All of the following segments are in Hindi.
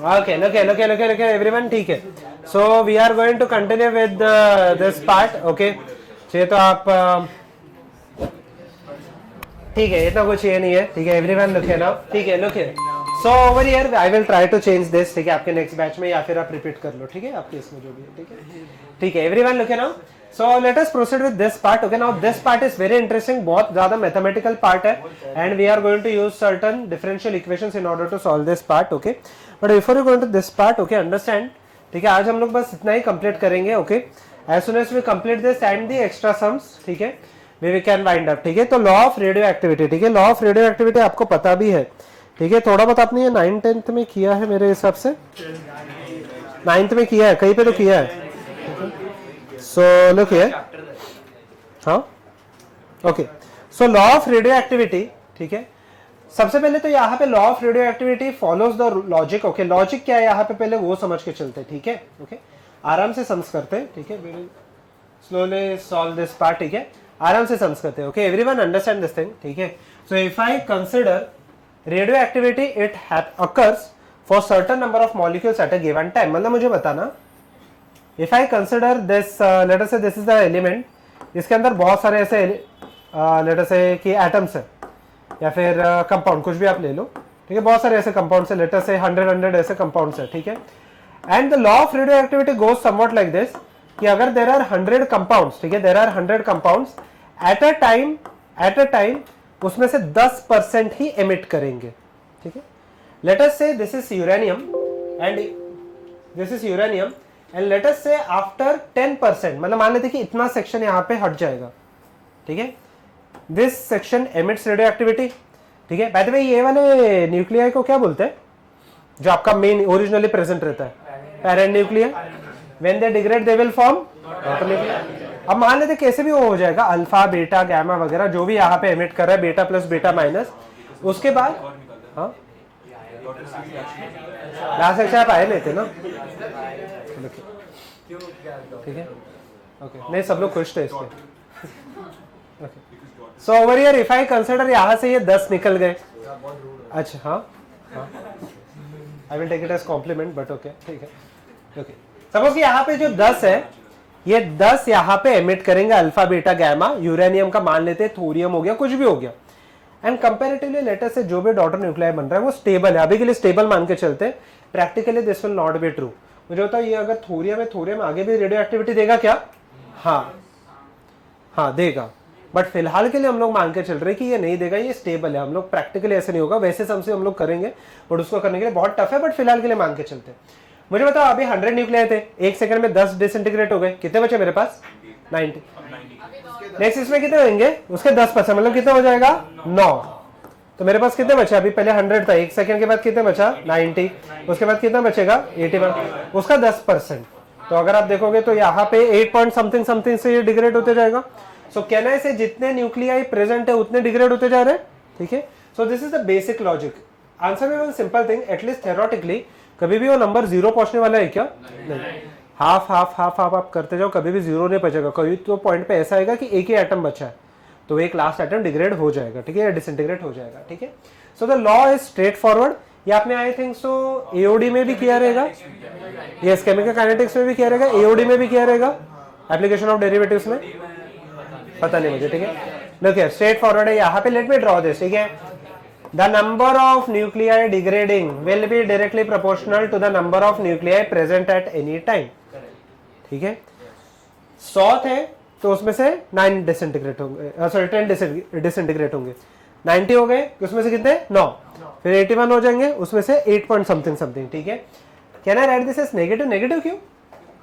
Okay, look, everyone, ठीक है. So we are going to continue with this part, okay. चलिए तो आप ठीक है, इतना कुछ ये नहीं है, ठीक है. Everyone look here now, ठीक है, look here. So over here I will try to change this, ठीक है, आपके next batch में, या फिर आप repeat कर लो, ठीक है, आपके इसमें जो भी है, ठीक है, ठीक है. Everyone look here now. So let us proceed with this part. Okay, now this part is very interesting. बहुत ज़्यादा mathematical part है, and we are going to use certain differential equations in order to solve this part. Okay, but before you go into this part, okay, understand. ठीक है, आज हम लोग बस इतना ही complete करेंगे. Okay, as soon as we complete this and the extra sums, ठीक है, we can wind up. ठीक है, तो law of radioactivity, ठीक है, law of radioactivity आपको पता भी है. ठीक है, थोड़ा बहुत आपने ये 9th 10th में किया है मेरे हिसाब से. 9th में किया है, कहीं पे तो किया है. So look here, हाँ, okay. So law of radioactivity, ठीक है. सबसे पहले तो यहाँ पे law of radioactivity follows the logic. Okay, logic क्या है यहाँ पे, पहले वो समझ के चलते हैं, ठीक है. Okay, आराम से सम्स करते हैं, ठीक है. We will slowly solve this part, ठीक है. आराम से सम्स करते हैं. Okay, everyone understand this thing, ठीक है. So if I consider radioactivity, it occurs for certain number of molecules at a given time. मतलब मुझे बताना, if I consider this, let us say this is the element, इसके अंदर बहुत सारे ऐसे let us say कि atoms है, या फिर compound, कुछ भी आप ले लो, ठीक है. बहुत सारे ऐसे compounds है, let us say 100 ऐसे compounds है, ठीक है. And the law of radioactivity goes somewhat like this, कि अगर there are 100 compounds, ठीक है, there are 100 compounds at a time, उसमें से 10% ही emit करेंगे, ठीक है. Let us say this is uranium and this is uranium and let us say after 10%, मतलब मान लेते कि इतना सेक्शन यहाँ पे हट जाएगा, ठीक है. This section emits radioactivity, ठीक है. By the way, ये वाले न्यूक्लियाई को क्या बोलते हैं, जो आपका मेन ओरिजिनली प्रेजेंट रहता है? Parent nuclei. When they degrade they will form daughter nuclei. अब मान लेते कैसे भी वो हो जाएगा, अल्फा बीटा गामा वगैरह जो भी यहाँ पे एमिट कर रहा है, बीटा प्लस बीटा माइनस. उसके बाद हाँ, लास्ट सेक्शन आप आए लेते ना, ठीक है. ओके, नहीं सब लोग खुश थे इसके. So over here if I consider, यहाँ से ये 10 निकल गए. अच्छा, हाँ हाँ, I will take it as compliment, but okay, ठीक है. ओके, सपोज कि यहाँ पे जो 10 है, ये 10 यहाँ पे एमिट करेंगे अल्फा बीटा गामा. यूरेनियम का मान लेते हैं, थोरियम हो गया, कुछ भी हो गया. एंड कंपैरेटिवली लेटर से जो भी डॉटर न्यूक्लियाई बन रहा है वो स्टेबल है, अभी के लिए स्टेबल मान के चलते हैं. Practically this will not be true. मुझे होता है ये अगर थोरियम है, थोरियम आगे भी रेडियो एक्टिविटी देगा क्या? हाँ हाँ देगा, बट फिलहाल के लिए हम लोग मान के चल रहे कि ये नहीं देगा, ये स्टेबल है. हम लोग प्रैक्टिकली ऐसे नहीं होगा, वैसे समझे हम लोग करेंगे, बट उसको करने के लिए बहुत टफ है, बट फिलहाल के लिए मान के चलते हैं. मुझे बताओ, अभी 100 न्यूक्लियाई थे, एक सेकंड में 10 डिसइंटीग्रेट हो गए, कितने बचे मेरे पास? 90. नेक्स्ट इसमें कितने होंगे? उसके 10%, मतलब कितना हो जाएगा? 9. तो मेरे पास कितने बचे? अभी पहले 100 था, एक सेकंड के बाद कितने बचा? 90. उसके बाद कितना बचेगा? 81. उसका 10%. तो अगर आप देखोगे तो यहाँ पे 8 पॉइंट समथिंग समथिंग से ये डिग्रेड होते जाएगा. सो कहना है से जितने न्यूक्लियाई प्रेजेंट है उतने डिग्रेड होते जा रहे हैं, ठीक है. So this is the basic logic. Answer में one simple thing, at least theoretically कभी भी वो नंबर 0 पहुंचने वाला है क्या? नहीं. हाफ हाफ हाफ हाफ आप करते जाओ, कभी भी 0 नहीं बचेगा. कभी तो पॉइंट पे ऐसा आएगा कि एक ही एटम बचा है, तो एक लास्ट एटम डिग्रेड हो जाएगा, ठीक है, या डिसइंटीग्रेट हो जाएगा, ठीक है. So the law is straight forward. ये आपने आई थिंक सो एओडी में भी किया रहेगा, यस, केमिकल काइनेटिक्स में भी किया रहेगा, एओडी में भी किया रहेगा, एप्लीकेशन ऑफ डेरिवेटिव्स में पता नहीं मुझे, ठीक है. देखिए स्ट्रेट फॉरवर्ड है. यहाँ पे लेट मी ड्रॉ दिस, ठीक है. The number of nuclei degrading will be directly proportional to the number of nuclei present at any time, ठीक है. 100 थे तो उसमें से 9 डिसइंटीग्रेट होंगे, सॉरी 10 डिसइंटीग्रेट होंगे. 90 हो गए, उसमें से कितने? 9. फिर 81 हो जाएंगे, उसमें से 8 पॉइंट समथिंग समथिंग, ठीक है. Can I write this as negative? Negative क्यों?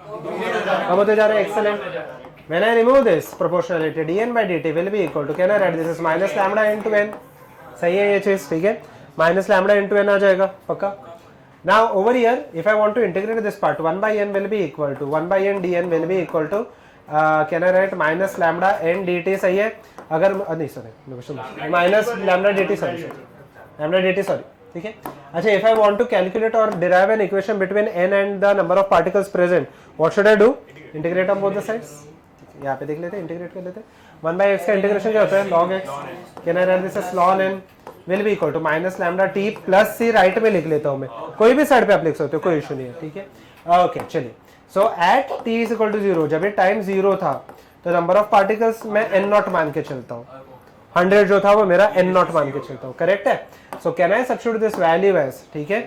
कम होते जा रहे हैं. Excellent. When I remove this proportionality, dn by dt will be equal to, can I write this as minus lambda into n? सही है ये चीज, ठीक है. माइनस लैम्बडा इंटू एन आ जाएगा पक्का. Now over here, if I want to integrate this part, 1 by n will be equal to 1 by n dn will be equal to can I write minus lambda n dt, सही है. अगर नहीं sorry minus lambda dt, sorry lambda dt, sorry, ठीक है. अच्छा, if I want to calculate or derive an equation between n and the number of particles present, what should I do? Integrate on both the sides. यहाँ पे देख लेते हैं, इंटीग्रेट कर लेते हैं. 1 by x का इंटीग्रेशन क्या होता है? log x. Can I write this as ln n. Will be equal to minus lambda T plus c, right में लिख लेता हूं मैं, कोई भी साइड पे आप लिख सकते हो, कोई इशू नहीं है, ठीक है। ओके चलिए, so at T is equal to 0, जब ये टाइम 0 था तो नंबर ऑफ पार्टिकल्स मैं एन नॉट मान के चलता हूँ, 100 जो था वो मेरा एन नॉट मान के चलता हूँ, करेक्ट है। So can I substitute this value as, ठीक है,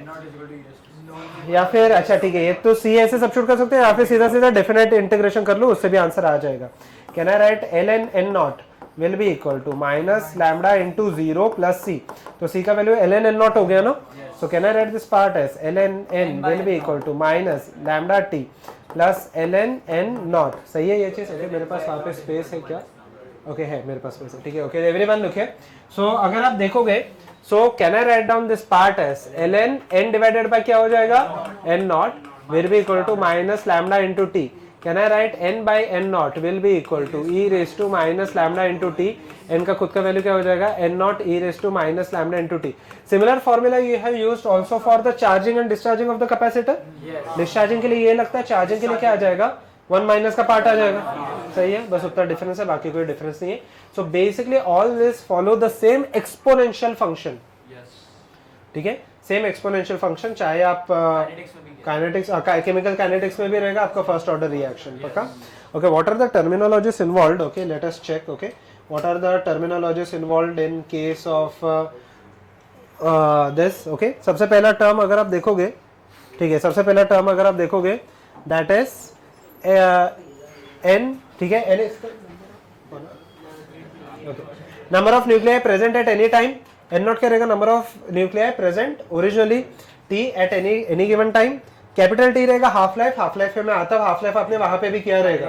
या फिर अच्छा ठीक है, ये तो सी ऐसे सब्स्टिट्यूट कर सकते हैं, या फिर सीधा सीधा डेफिनेट इंटीग्रेशन कर लो, उससे भी आंसर आ जाएगा। Can I write L N N naught will be equal to minus lambda into 0 plus C, तो सी का value L N N naught हो गया ना, so can I write this part as L N N will be equal to minus lambda T plus L N N naught. सही है ये चीज, मेरे पास वहाँ पे स्पेस है क्या, ओके है मेरे पास स्पेस है, ठीक है, ओके एवरीवन लुक, सो अगर आप देखोगे, so can I write down this part as L N n divided by क्या हो जाएगा, n naught will be equal to minus lambda into t. Can I write n by n naught will be equal to e raise to minus lambda into T, n का खुद का वैल्यू क्या हो जाएगा, n naught e raise to minus lambda into t. Similar formula you have used also for the charging and discharging of the capacitor. Discharging के लिए ये लगता है, चार्जिंग के लिए क्या आ जाएगा, 1 माइनस का पार्ट आ जाएगा, सही है, बस उतना डिफरेंस है, बाकी कोई डिफरेंस नहीं है। So basically all this follow the same exponential function, ठीक है, सेम एक्सपोनेंशियल फंक्शन, चाहे आप काइनेटिक्स केमिकल काइनेटिक्स में भी रहेगा आपका फर्स्ट ऑर्डर रिएक्शन, पक्का। Okay, what are the terminologies involved, okay let us check, okay what are the terminologies involved in case of this. Okay, सबसे पहला टर्म अगर आप देखोगे, ठीक है, सबसे पहला टर्म अगर आप देखोगे दैट इज एन, ठीक है, n number of nuclei present at any time, n naught क्या रहेगा, number of nuclei present originally, t at any given time, capital T रहेगा हाफ लाइफ, हाफ लाइफ पे मैं आता हूँ, हाफ लाइफ आपने वहां पे भी किया रहेगा,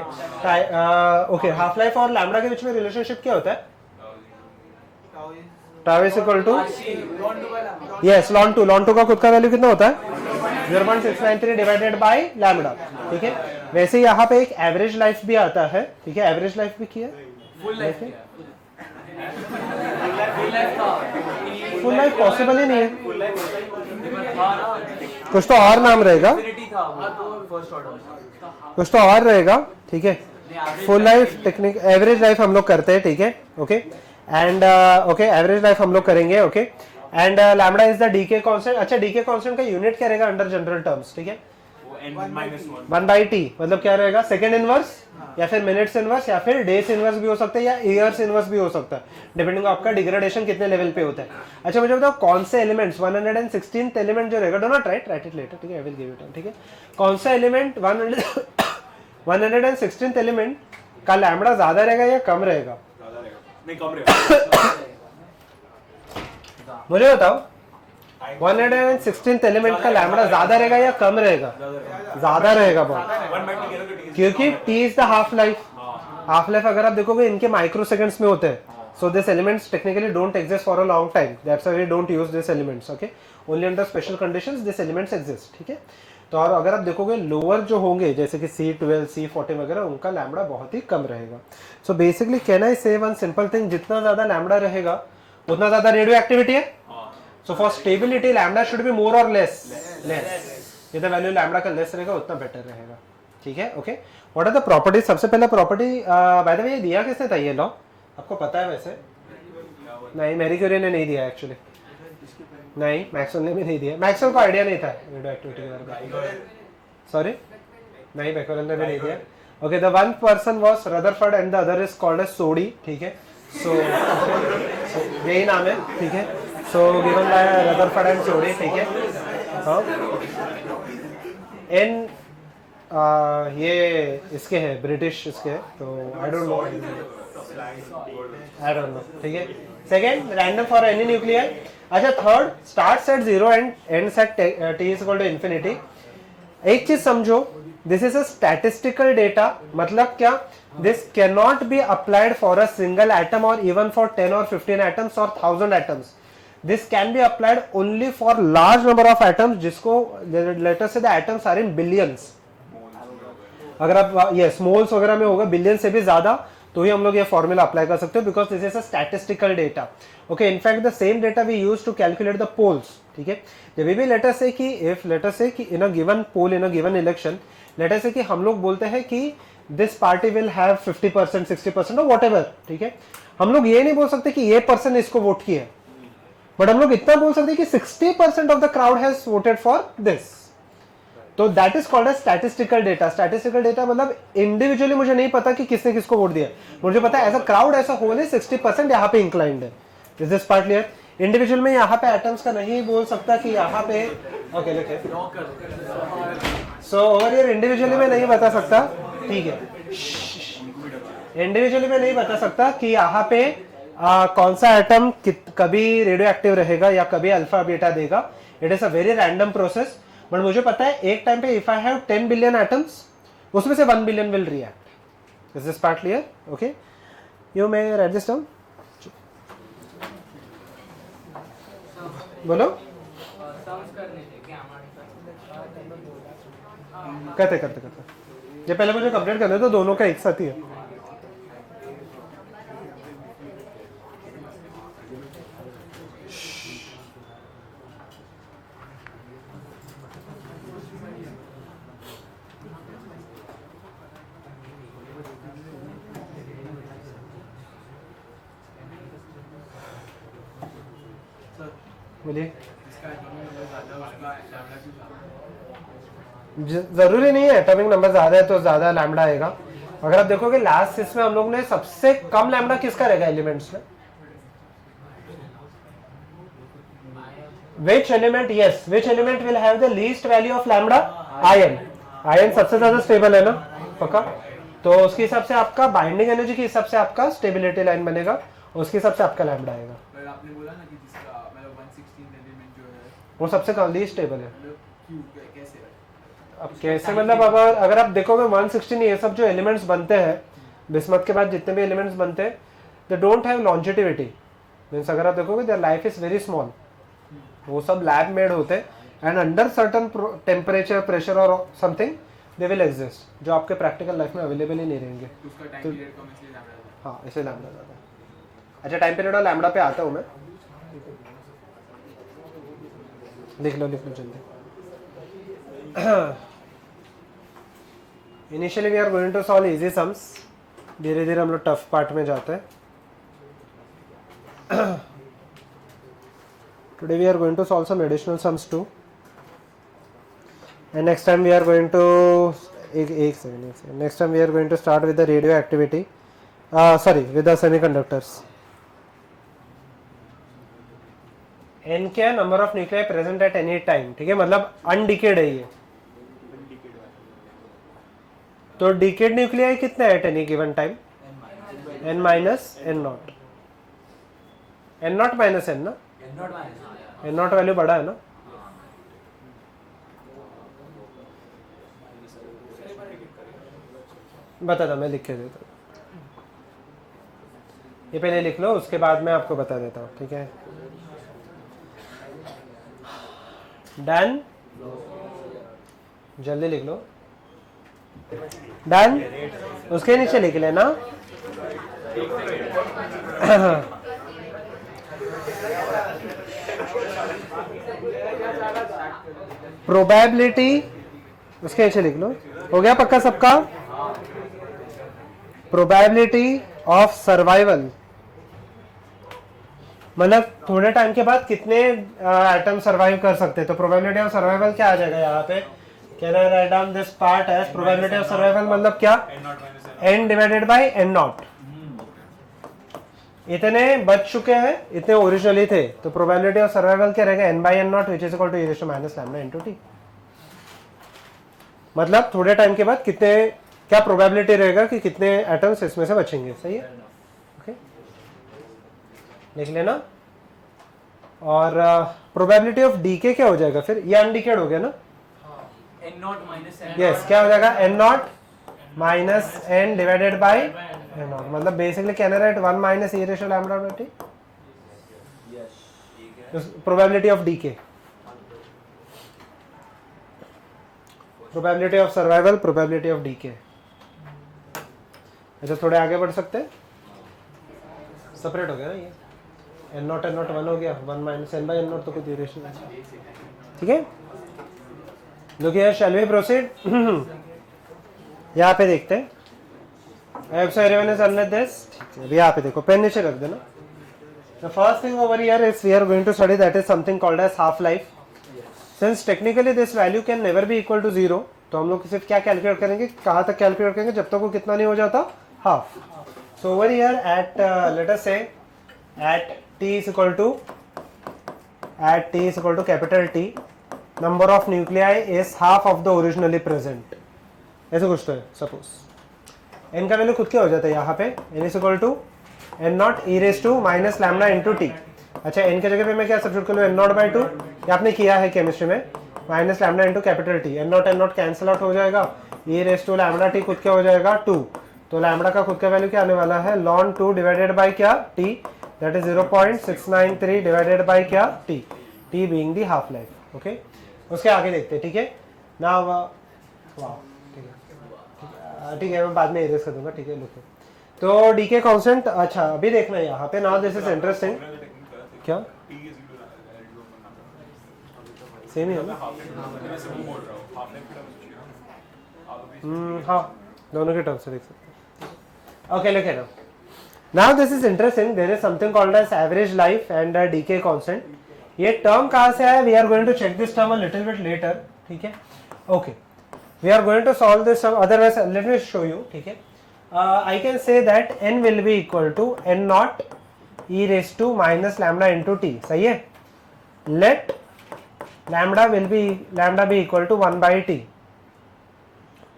ओके, हाफ लाइफ और लैम्डा के बीच में रिलेशनशिप क्या होता है, tau is equal to, yes ln 2 का खुद का वैल्यू कितना होता है, 0.693 डिवाइडेड बाय लैम्डा, ठीक है। वैसे यहाँ पे एक एवरेज लाइफ भी आता है, ठीक है, एवरेज लाइफ भी किया, फुल लाइफ पॉसिबल ही नहीं है, कुछ तो और नाम रहेगा, कुछ तो और रहेगा, ठीक है, full life technique, average life हम लोग करते हैं, ठीक है, okay, and okay average life हम लोग करेंगे, okay, and lambda is the decay constant. अच्छा, डीके कांस्टेंट का यूनिट क्या रहेगा अंडर जनरल टर्म्स, ठीक है, 1 बाई टी, मतलब क्या रहेगा, सेकेंड इनवर्स या फिर मिनट्स इनवर्स या फिर डेज इनवर्स भी हो सकता है या ईयर्स इनवर्स भी हो सकता है, डिपेंडिंग आपका डिग्रेडेशन कितने लेवल पे होता है। अच्छा मुझे बताओ कौन से एलिमेंट्स 116th एलिमेंट जो रहेगा, do not right it later, ठीक है, आई विल गिव इट, ठीक है, कौन सा एलिमेंट 116th एलिमेंट का लैम्डा ज्यादा रहेगा या कम रहेगा, नहीं कम रहेगा, मुझे बताओ 116th एलिमेंट का लैम्डा ज्यादा रहेगा या कम रहेगा, ज्यादा रहेगा बहुत, क्योंकि t is the half life, half life अगर आप देखोगे इनके माइक्रो सेकंड्स में होते हैं, so this elements technically don't exist for a long time, that's why we don't use this elements, okay, only under special conditions this elements exist, ठीक है। तो और अगर आप देखोगे लोअर जो होंगे जैसे कि C12 C14 वगैरह, उनका लैम्डा बहुत ही कम रहेगा। सो बेसिकली कैन आई से वन सिंपल थिंग, जितना ज्यादा लैम्डा रहेगा उतना ज्यादा रेडियो एक्टिविटी है, so for stability lambda should be more और लेस, जितना वैल्यू लैम्डा का लेस रहेगा उतना बेटर रहेगा, ठीक है, okay. What are the properties, सबसे पहला प्रॉपर्टी, बाय द वे ये दिया किसने था ये लॉ, आपको पता है वैसे, नहीं मैरी क्यूरी ने नहीं दिया एक्चुअली, नहीं मैक्सवेल ने भी नहीं दिया, मैक्सवेल को आइडिया नहीं था रेडियो एक्टिविटी के बारे में, सॉरी नहीं बैकवेल ने भी नहीं दिया, okay. The one person was Rutherford and the other is called as Soddy, ठीक है, सो यही नाम है, ठीक है, so given by Rutherford and Soddy, ठीक है, हाँ, इन ये इसके हैं ब्रिटिश इसके, तो आई डोंट नो, ठीक है। Second random for any nuclear, अच्छा third starts at 0 and ends at t is equal to infinity. एक चीज समझो, this is a statistical data, मतलब क्या, this can not be applied for a single atom और इवन फॉर 10 और 15 एटम्स और 1000 atoms, this can be applied only for large number of atoms, जिसको लेटर से the atoms are in billions, अगर आप ये स्मॉल्स वगैरह में होगा बिलियन से भी ज्यादा, तो ही हम लोग ये फॉर्मूला अप्लाई कर सकते हो, because this is a statistical data, okay. In fact the same data we use to calculate the polls, ठीक है, जब भी लेटर से कि इफ लेटर से कि in a given poll in a given election, let us say कि हम लोग बोलते हैं कि दिस पार्टी विल हैव 50% 60% और व्हाटएवर, ठीक है, हम लोग ये नहीं बोल सकते कि ये पर्सन इसको वोट किया, बट हम लोग इतना बोल सकते हैं कि 60% of the crowd has voted for this, तो that is called as statistical data. Statistical data मतलब इंडिविजुअली मुझे नहीं पता कि किसने किसको वोट दिया, मुझे पता है एज अ क्राउड ऐसा होल है 60% यहाँ पे इंक्लाइंड है। Is this part clear? Individual में यहाँ पे एटम्स का नहीं बोल सकता कि यहाँ पे ओके लिखे, सो ओवर हियर इंडिविजुअली में नहीं बता सकता, ठीक है, इंडिविजुअली में नहीं बता सकता कि यहाँ पे कौन सा एटम कभी रेडियो एक्टिव रहेगा या कभी अल्फा बीटा देगा। It is a very random process, but मुझे पता है एक टाइम पे if I have 10 billion atoms, उसमें से 1 billion will react. Is this part clear? Okay, you may right this down. बोलो, करते करते करते ये पहले मुझे कंप्लीट करने दो, दोनों का एक साथ ही है। बोलिए। जरूरी नहीं है एटॉमिक नंबर ज्यादा है तो ज्यादा लैम्बडा आएगा। अगर आप देखोगे लास्ट इसमें हम लोग ने सबसे कम लैम्बडा किसका रहेगा एलिमेंट्स में? Which element, yes, which element will have the least value of lambda? Ion. Ion सबसे ज्यादा स्टेबल है ना, पक्का? तो उसके हिसाब से आपका बाइंडिंग एनर्जी के हिसाब से आपका स्टेबिलिटी लाइन बनेगा, उसके हिसाब से आपका लैम्बडा आएगा। आपने बोला ना कि जिसका मतलब 116 एलिमेंट जो है वो सबसे कम लीस्ट स्टेबल है। क्यों, कैसे? अब कैसे मतलब अगर आप देखोगे 116 ये सब जो एलिमेंट्स बनते हैं बिस्मथ के बाद जितने भी एलिमेंट्स बनते हैं they don't have longevity, means अगर आप देखोगे their life is very small, वो सब लैब मेड होते हैं and under certain temperature pressure और समथिंग दे विल एग्जिस्ट, जो आपके प्रैक्टिकल लाइफ में अवेलेबल ही नहीं रहेंगे। उसका टाइम पीरियड कम इसलिए लैम्बडा। हाँ, इसे लैम्बडा ज़्यादा है। अच्छा, टाइम पीरियड और लैम्बडा पे आता हूँ मैं, लिख लो जल्दी। Initially we are going to solve easy sums, धीरे धीरे हम लोग टफ पार्ट में जाते हैं। Today we are going to solve some additional sums too, and next time we are going to एक second next time we are going to start with the radioactivity, sorry with the semiconductors. n क्या है? Number of nuclei present at any time, ठीक है, मतलब अनडिकेड है ये। तो डिकेड न्यूक्लियाई कितने at any given time? n minus n naught, N naught minus n ना, एन नॉट वैल्यू बड़ा है ना। बता दो, मैं लिख के देता हूँ, ये पहले लिख लो उसके बाद मैं आपको बता देता हूँ, ठीक है? डन, जल्दी लिख लो। डन, उसके नीचे लिख लेना प्रोबेबिलिटी, उसके नीचे लिख लो। हो गया पक्का सबका? प्रोबेबिलिटी ऑफ सर्वाइवल मतलब थोड़े टाइम के बाद कितने एटम सर्वाइव कर सकते हैं, तो प्रोबेबिलिटी ऑफ सर्वाइवल क्या आ जाएगा यहाँ पे? Can I write down this part as probability of survival मतलब क्या? n divided by n naught. इतने बच चुके हैं, इतने ओरिजिनली थे, तो प्रोबेबिलिटी ऑफ सर्वाइवल क्या रहेगा? n by n naught which is equal to e raise to minus lambda into t। मतलब थोड़े टाइम के बाद कितने, क्या प्रोबेबिलिटी रहेगा कि कितने एटम्स इसमें से बचेंगे, सही है? ओके, लिख लेना। और प्रोबेबिलिटी ऑफ डीके क्या हो जाएगा फिर? ये अनडिकेड हो गया ना, n naught minus n। Yes, क्या हो जाएगा? n naught minus n divided by n naught, मतलब basically can I write 1 minus e raise to lambda by t, probability of decay, probability of survival, probability of decay. अच्छा, थोड़े आगे बढ़ सकते हैं, सेपरेट हो गया ना ये, n नॉट 1 हो गया, 1 minus n by n naught, तो कुछ ड्यूरेशन है, ठीक है? Look here, shall we proceed? यहाँ पे देखते हैं। I hope so everyone is understand this. ठीक है, अभी यहाँ पे देखो, पेन नीचे रख देना, The first thing over here is we are going to study that is something called as half life. Since technically this value can never be equal to 0, तो हम लोग सिर्फ क्या कैलकुलेट करेंगे, कहाँ तक कैलकुलेट करेंगे, जब तक वो कितना नहीं हो जाता, half. So over here at let us say at t is equal to capital T, number of nuclei is half of the originally present. ऐसे कुछ तो है. Suppose n का वैल्यू खुद क्या हो जाता है यहाँ पे, n is equal to n naught e raised to minus lambda into t. अच्छा n के जगह पे मैं क्या सब्स्टिट्यूट कर लूँ, n नॉट बाई 2, ये आपने किया है केमिस्ट्री में, minus lambda into capital T. n naught cancel out हो जाएगा, e raise to lambda t खुद क्या हो जाएगा 2. तो लैम्डा का खुद का वैल्यू क्या आने वाला है, ln 2 डिवाइडेड बाई क्या t, that is 0.693 divided by क्या t, t बीइंग दी हाफ लाइफ. ओके, उसके आगे देखते हैं. ठीक है ना, वाह ठीक है, मैं बाद में इरेज कर दूंगा. ठीक है, लिखो. तो डी के कॉन्स्टेंट, अच्छा अभी देखना है यहाँ पे. Now this is interesting. क्या सेम ही है ना? हाँ, दोनों के टर्म से देख सकते हैं. ओके, लिखे ना. Now this is interesting. There is something called as average life and decay constant. ये टर्म कहाँ से आया, we are going to check this term a little bit later. ठीक है, okay, we are going to solve this term. Otherwise let me show you. ठीक है, I can say that n will be equal to n naught e raised to minus lambda into t. सही है. Let lambda be equal to 1 by t.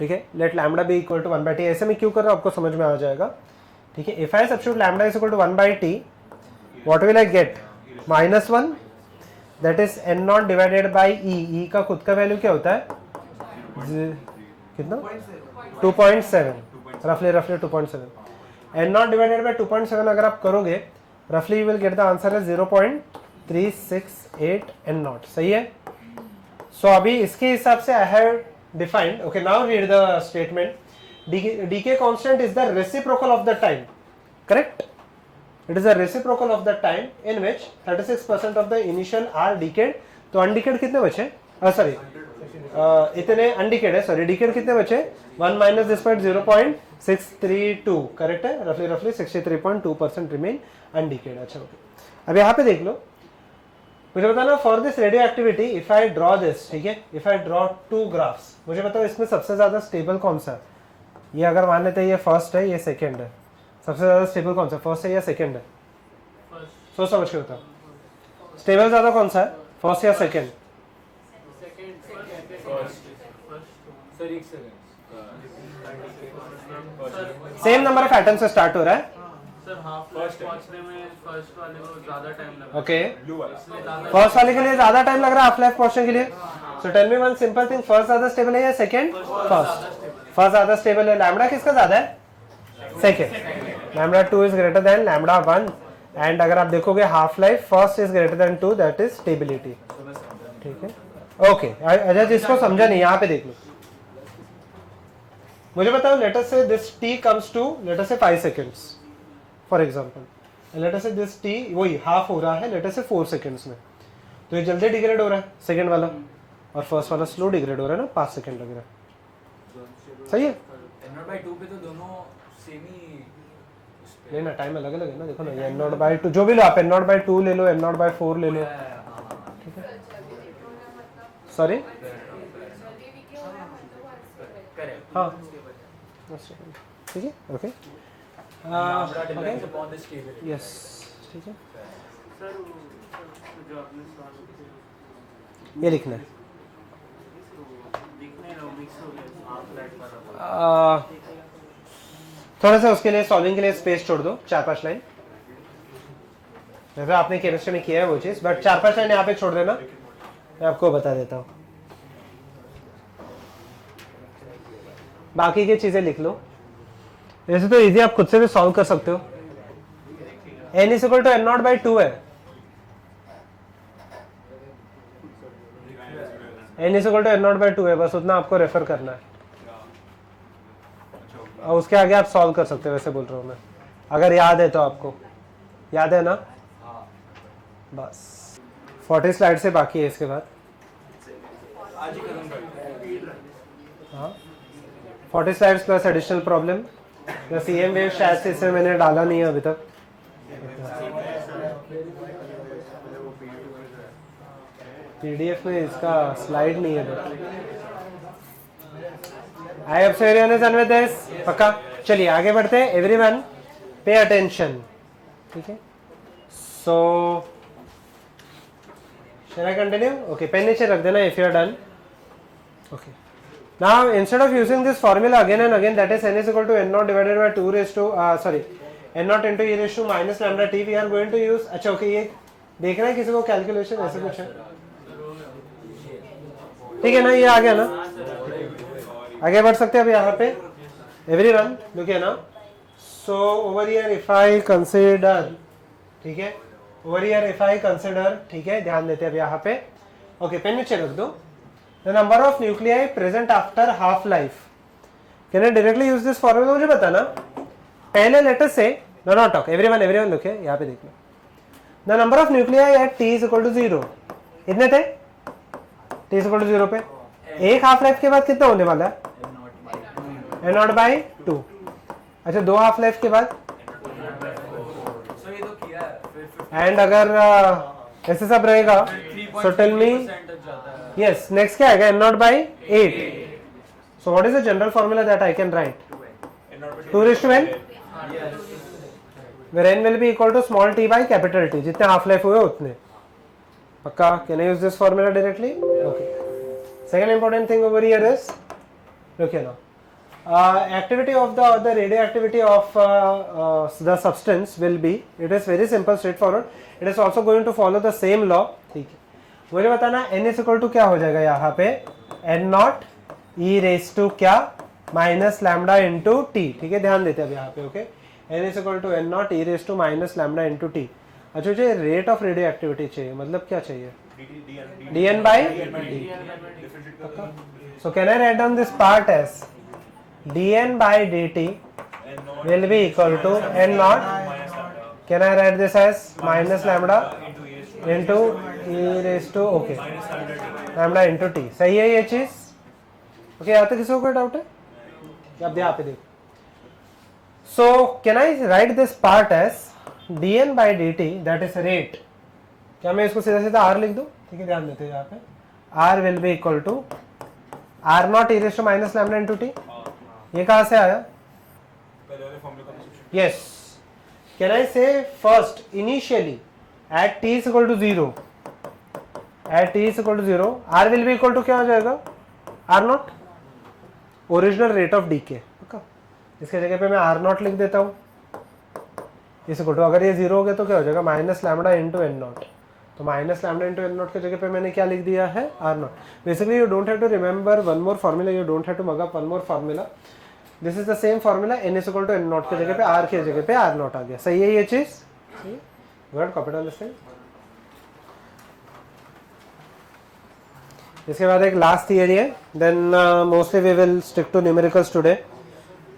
ठीक है, let lambda be equal to 1 by t. ऐसे मैं क्यों कर रहा हूँ आपको समझ में आ जाएगा. ठीक है, if I substitute lambda is equal to 1 by t, what will I get? minus 1, that is n naught divided by e. e का खुद का वैल्यू क्या होता है, कितना, 2.7, रफली 2.7. n नॉट डिवाइडेड बाय 2.7 अगर आप करोगे, रफली you will get the answer है 0.368 n नॉट. सही है. सो अभी इसके हिसाब से I have defined. Okay, now read the statement. Decay constant is the reciprocal of the time. Correct, it is the reciprocal of the time in which 36% of the initial are decayed. तो अनडिकेड कितने बचे, सॉरी इतने अनडिकेड है, सॉरी डिकेड कितने बचे, 1 माइनस दिस पॉइंट 0.632. करेक्ट है, रफली 63.2% रिमेन अनडिकेड. अच्छा, ओके, अब यहाँ पे देख लो. मुझे बताना for this radio activity if I draw this. ठीक है, इफ आई ड्रॉ 2 ग्राफ्स, मुझे बताओ इसमें सबसे ज्यादा स्टेबल कौन सा है. ये अगर मान लेते हैं ये फर्स्ट है, ये सेकेंड है, सबसे ज्यादा स्टेबल कौन सा, फर्स्ट है या सेकेंड है? सोच समझ के बताओ, स्टेबल ज्यादा कौन सा है, फर्स्ट या second? Same number of atom से स्टार्ट हो रहा है. सर हाफ लाइफ पहुंचने में फर्स्ट वाले को ज्यादा टाइम लगा. ओके, फर्स्ट वाले के लिए ज्यादा टाइम लग रहा है हाफ लाइफ पहुंचने के लिए. So tell me one simple thing, first ज्यादा स्टेबल है या सेकंड? फर्स्ट ज्यादा स्टेबल है. लैम्डा किसका ज्यादा है, second. Lambda 2 is greater than lambda 1. And अगर आप देखोगे half life first is greater than 2, that is stability. ठीक है, ओके. अच्छा, जिसको समझा नहीं यहाँ पे देख लो. मुझे बताओ, let us say this t comes to let us say 5 seconds for example. Let us say this t वही हाफ हो रहा है लेट अस से 4 सेकंड्स में. तो ये जल्दी डिग्रेड हो रहा है सेकंड वाला, और फर्स्ट वाला स्लो डिग्रेड हो रहा है ना, 5 सेकंड लग रहा है. सही है. n/2 पे तो दोनों सेम ही नहीं ना, टाइम अलग अलग है ना. देखो ना, ये n/2 जो भी लो आप, n/2 ले लो, n/4 ले लो. ठीक है, सॉरी, हाँ ठीक है, ओके, यस, ठीक है. ये लिखना है. थोड़ा सा उसके लिए सॉल्विंग के लिए स्पेस छोड़ दो, 4-5 लाइन. जैसे आपने केमिस्ट्री में किया है वो चीज, बट 4-5 लाइन यहाँ पे छोड़ देना, मैं आपको बता देता हूँ. बाकी की चीजें लिख लो. वैसे तो इजी, आप खुद से भी सॉल्व कर सकते हो. n is equal to n naught by 2 है. n is equal to n naught by 2 है, बस उतना आपको रेफर करना है. और उसके आगे आप सॉल्व कर सकते हो, वैसे बोल रहा हूँ मैं, अगर याद है तो. आपको याद है ना? बस 40 स्लाइड से बाकी है इसके बाद. हाँ, 40 slides plus additional problem plus EM wave शायद से इसमें मैंने डाला नहीं है अभी तक. पीडीएफ में इसका स्लाइड नहीं है। आई hope so everyone is done with this. पक्का? चलिए आगे बढ़ते हैं। एवरीवन पे अटेंशन, ठीक है? So shall I continue? Okay, pen नीचे रख देना if you are done. Okay, now instead of using this formula again and again, that is n is equal to n naught divided by 2 raised to n naught into e raised to minus lambda t, we are going to use, अच्छा ओके, ये देख रहे हैं किसी को कैलकुलेशन ऐसे कुछ है? ठीक है ना, ये आ गया ना? आगे बढ़ सकते हैं अब यहाँ पे। एवरीवन लुक हियर ना, सो over here if I consider, ठीक है, over here if I consider, ठीक है, ध्यान देते हैं अब यहाँ पे। ओके, पेन नीचे रख दो। The number of nuclei present after half life. Can I directly use this formula? मुझे बताना। पहले लेटर से no not talk. Everyone look है, यहाँ पे देख लो। The number of nuclei at t is equal to 0. इतने थे? t is equal to 0 पे। एक हाफ लाइफ के बाद कितना होने वाला है? n naught by 2. अच्छा, दो हाफ लाइफ के बाद? एंड अगर ऐसे सब रहेगा, so tell me. Yes, next क्या आएगा? n naught by 8. So what is the general formula that I can write? 2 raised to n, where n will be equal to small t by capital T. जितने half life हुए उतने। पक्का? Can I use this formula directly? Okay. Second important thing over here is, look here now. Activity of the radioactivity of the substance will be, it is very simple, straightforward. It is also going to follow the same law. ठीक है, मुझे बताना n इज इक्वल टू क्या हो जाएगा यहाँ पे? n naught e raise to क्या? Minus lambda into T. ठीक है, ध्यान देते हैं अब यहाँ पे। Okay, n is equal to n naught e raise to minus lambda into T. अच्छा, मुझे रेट ऑफ रेडियो एक्टिविटी चाहिए, मतलब क्या चाहिए? dn by dt। So can I write down this part as dn by dt will be equal to n naught, can I write this as minus lambda into e raise to okay lambda into T. सही है ये चीज? ओके, यहाँ तक किसी को कोई डाउट है? अब यहाँ पे देखो, so can I write this part as dn by dt that is rate. क्या मैं इसको सीधा सीधा r लिख दूं? ठीक है, ध्यान देते हैं यहाँ पे। r will be equal to r naught e raise to minus lambda into T. ये कहाँ से आया? Yes, can I say first initially at t is equal to 0, at t is equal to 0, r will be equal to क्या हो जाएगा? r naught, original rate of decay. इसके जगह पे मैं r naught लिख देता हूँ। इस इक्वल टू, अगर ये 0 हो गया तो क्या हो जाएगा? Minus lambda into n naught. तो minus lambda into n naught की जगह पे मैंने क्या लिख दिया है? r naught। Basically you don't have to remember one more formula, you don't have to mug up one more formula. This is the same formula. n is equal to n naught की जगह पे r की जगह पे r naught आ गया। सही है ये चीज? Good, copy down this thing. इसके बाद एक लास्ट थियरी है, then mostly we will stick to numericals today.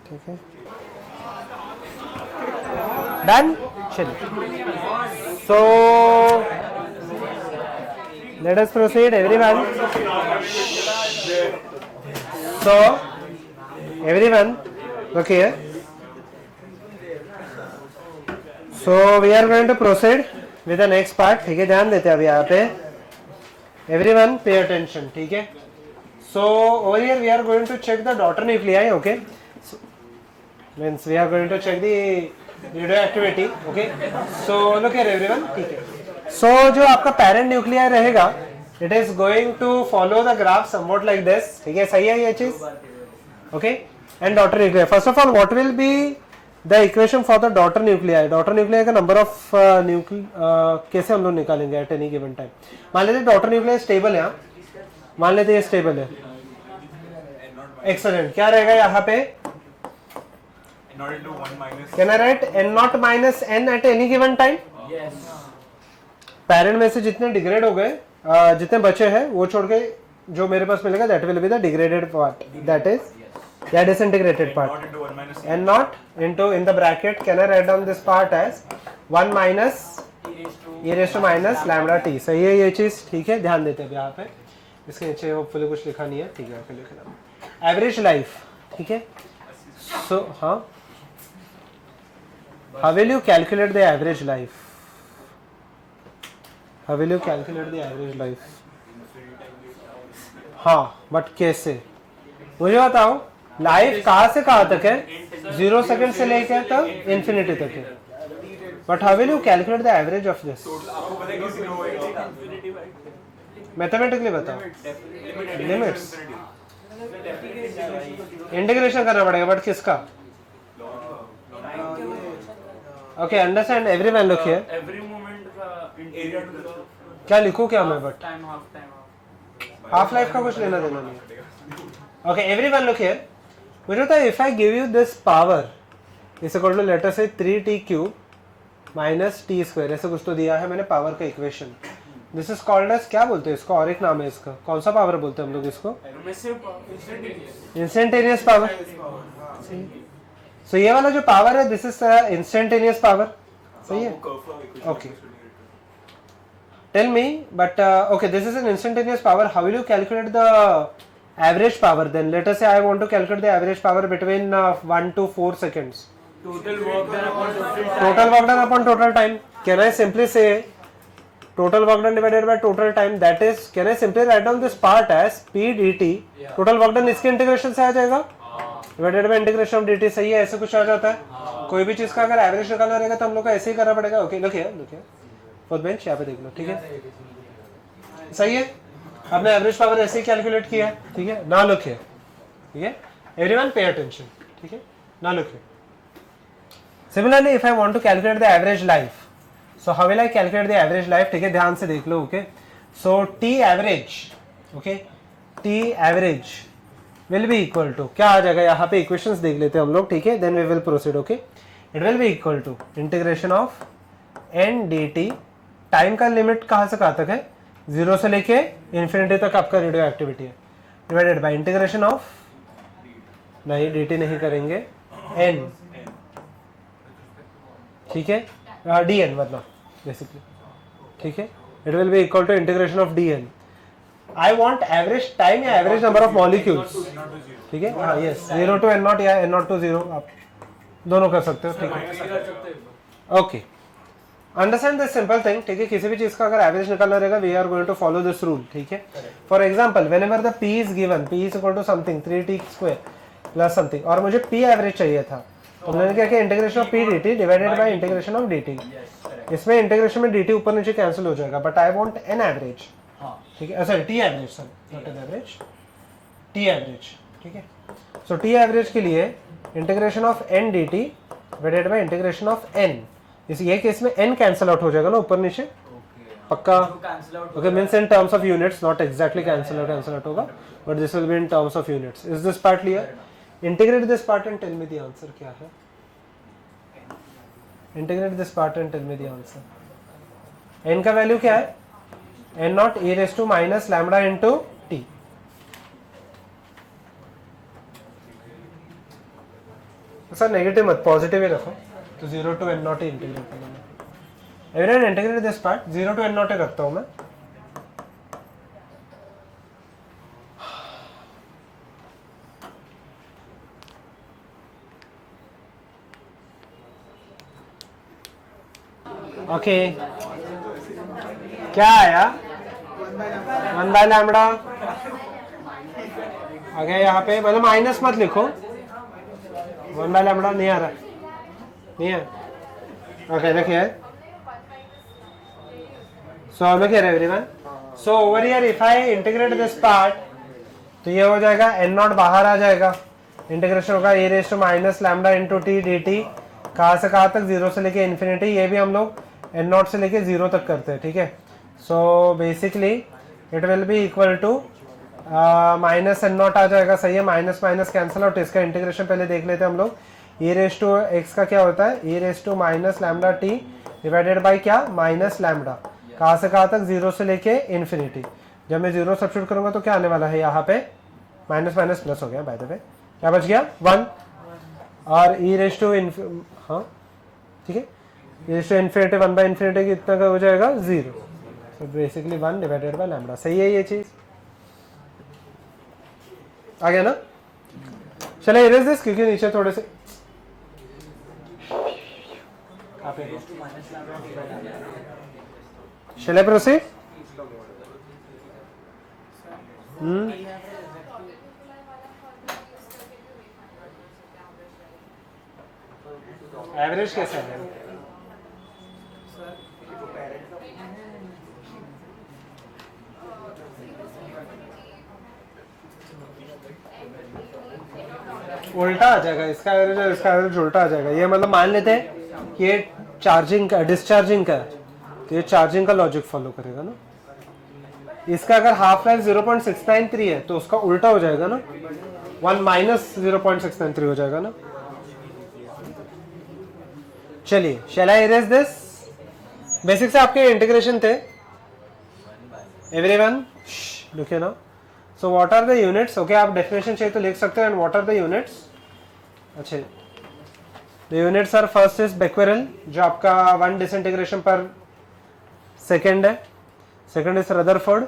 ठीक है, डन? चलिए, so let us proceed everyone. So everyone look here, so we are going to proceed with the next part। ठीक है, ध्यान देते हैं अभी यहाँ पे। everyone pay attention, ठीक है? so over here we are going to check the daughter nuclei, okay? so, means we are going to check the radioactivity, okay? so look here everyone, ठीक है? so जो आपका parent nuclei रहेगा, it is going to follow the graph somewhat like this, ठीक है? सही है ये चीज? okay, and daughter nuclei, first of all what will be the equation for the daughter nuclei? daughter nuclei का number of कैसे हम लोग निकालेंगे at any given time? मान लेते daughter nuclei स्टेबल है, मान लेते ये स्टेबल है। एक्सेलेंट, क्या रहेगा यहाँ पे? Can I right n naught minus n at any given time? Parent में से जितने डिग्रेड हो गए, जितने बचे हैं वो छोड़ के जो मेरे पास मिलेगा that will be the degraded part, that is या disintegrated part। n naught into in the bracket, can I write down this part as 1 minus e raised to minus lambda t। सही है ये चीज? ठीक है, ध्यान देते हैं यहाँ पे। इसके नीचे होपफुली कुछ लिखा नहीं है, ठीक है? लिखना एवरेज लाइफ, ठीक है? सो हाँ, how will you calculate the average life? How will you calculate the average life? हाँ बट कैसे, मुझे बताओ लाइफ कहाँ से कहाँ तक है, 0 सेकंड से लेकर तक इन्फिनिटी तक है, but how will you calculate the average of this, आपको पता है किसी होएगा मैथमेटिकली बताओ, लिमिट्स इंटीग्रेशन करना पड़ेगा, बट किसका, okay understand everyone look here, every moment का इंटीग्रल क्या लिखूं क्या मैं, but time half half life का कुछ लेना देना नहीं, ओके एवरीवन लुक हियर, मुझे पता है if I give you this power is equal to let's say 3t cube minus T square, ऐसे कुछ तो दिया है मैंने पावर का equation, this is called as, क्या बोलते हैं इसको, और एक नाम है इसका, कौन सा पावर बोलते हैं हम लोग इसको, इंस्टेंटेनियस पावर, सो ये वाला जो पावर है दिस इज इंस्टेंटेनियस पावर, सही है, okay tell me, but okay this is an instantaneous power, how will you calculate the average power then, let us say I want to calculate the average power between 1 to 4 seconds, total work done upon total work done upon total time, can I simply say total work done divided by total time, that is can I simply write down this part as p dt, total work done इसके इंटीग्रेशन से आ जाएगा divided by integration of dt, सही है, ऐसे कुछ आ जाता है, कोई भी चीज का अगर एवरेज निकालना रहेगा तो हम लोग को ऐसे ही करना पड़ेगा, okay look here fourth bench यहाँ पे देख लो, ठीक है सही है, आपने एवरेज पावर ऐसे ही कैलकुलेट किया, ठीक है, ना लुक हियर, ठीक है एवरीवन पे अटेंशन, ठीक है ना look here, similarly if I want to calculate the average life, so how will I calculate the average life, ठीक है ध्यान से देख लो, okay so T average, okay T average will be equal to, क्या आ जाएगा यहाँ पे इक्वेशंस देख लेते हैं हम लोग, ठीक है then we will proceed, okay it will be equal to integration of n d t, time का लिमिट कहाँ से कहाँ तक है, 0 से लेके इन्फिनिटी तक आपका रेडियो एक्टिविटी है, डिवाइडेड बाय इंटीग्रेशन ऑफ, नहीं dt नहीं करेंगे, n, ठीक है dn मतलब बेसिकली, ठीक है it will be equal to integration of dn, I want average time या एवरेज नंबर ऑफ मॉलिक्यूल्स, ठीक है हाँ यस 0 टू n0 या n0 टू 0, आप दोनों कर सकते हो, ठीक है okay understand this simple thing, ठीक है किसी भी चीज का अगर एवरेज निकालना रहेगा we are going to follow this rule, ठीक है for example whenever the p is given, p is equal to something 3t square plus something, और मुझे p एवरेज चाहिए था, तो मैंने क्या किया integration of p dt divided by integration of dt, इसमें इंटीग्रेशन में dt ऊपर नीचे कैंसिल हो जाएगा, but I want n average, ठीक है sorry t average, sorry not n average, t average, ठीक है सो t एवरेज के लिए integration of n dt divided by integration of n, इस ये केस में n कैंसिल आउट हो जाएगा ना ऊपर नीचे, पक्का, okay means in terms of units, not exactly cancel out होगा, but this will be in terms of units, is this part clear, integrate this part and tell me the answer क्या है, integrate this part and tell me the answer, n का वैल्यू क्या है, n naught e raise to minus lambda into t, sir negative मत पॉजिटिव ही रखो, तो 0 to n naught he integrate करना, everyone integrate this part 0 to n naught ही रखता हूं मैं, ओके क्या आया 1 बाय लैम्बडा आ गया यहाँ पे, मतलब माइनस मत लिखो, 1 बाय लैम्बडा नहीं आ रहा, नहीं है, ओके देखिए सो look here everyone, so over here if I integrate this part तो ये हो जाएगा n नॉट बाहर आ जाएगा, इंटीग्रेशन होगा e raise to minus lambda into t dt, कहाँ से कहाँ तक 0 से लेके इन्फिनिटी, ये भी हम लोग n नॉट से लेके 0 तक करते हैं, ठीक है so basically it will be equal to minus n naught आ जाएगा, सही है माइनस माइनस कैंसिल आउट, इसका इंटीग्रेशन पहले देख लेते हैं हम लोग, e रेज़ टू x का क्या होता है, e raise to minus lambda t divided by क्या माइनस लैम्बडा, कहाँ से कहाँ तक 0 से लेके इन्फिनिटी, जब मैं 0 सब्स्टिट्यूट करूंगा तो क्या आने वाला है यहाँ पे माइनस माइनस प्लस हो गया, बाय द वे क्या बच गया 1, और e रेज़ टू हाँ ठीक है e raise to infinity 1 by infinity कितना का हो जाएगा 0, so basically 1 divided by lambda, सही है ये चीज आ गया ना, चलो इरेज दिस क्योंकि नीचे थोड़े से Shall I proceed? एवरेज कैसा है? उल्टा आ जाएगा, इसका एवरेज और इसका एवरेज उल्टा आ जाएगा। ये मतलब मान लेते हैं कि ये चार्जिंग का डिस्चार्जिंग का है, तो ये चार्जिंग का लॉजिक फॉलो करेगा ना। इसका अगर हाफ लाइफ 0.693 है तो उसका उल्टा हो जाएगा ना, 1 माइनस 0.693 हो जाएगा ना। चलिए, shall I erase this? Basic से आपके इंटीग्रेशन थे एवरीवन, लुकिए ना। So what are the units? Okay, आप डेफिनेशन चाहिए तो लिख सकते हैं। And what are the units? अच्छा, the units are first is becquerel, जो आपका 1 डिसइंटीग्रेशन पर सेकेंड है। Second is Rutherford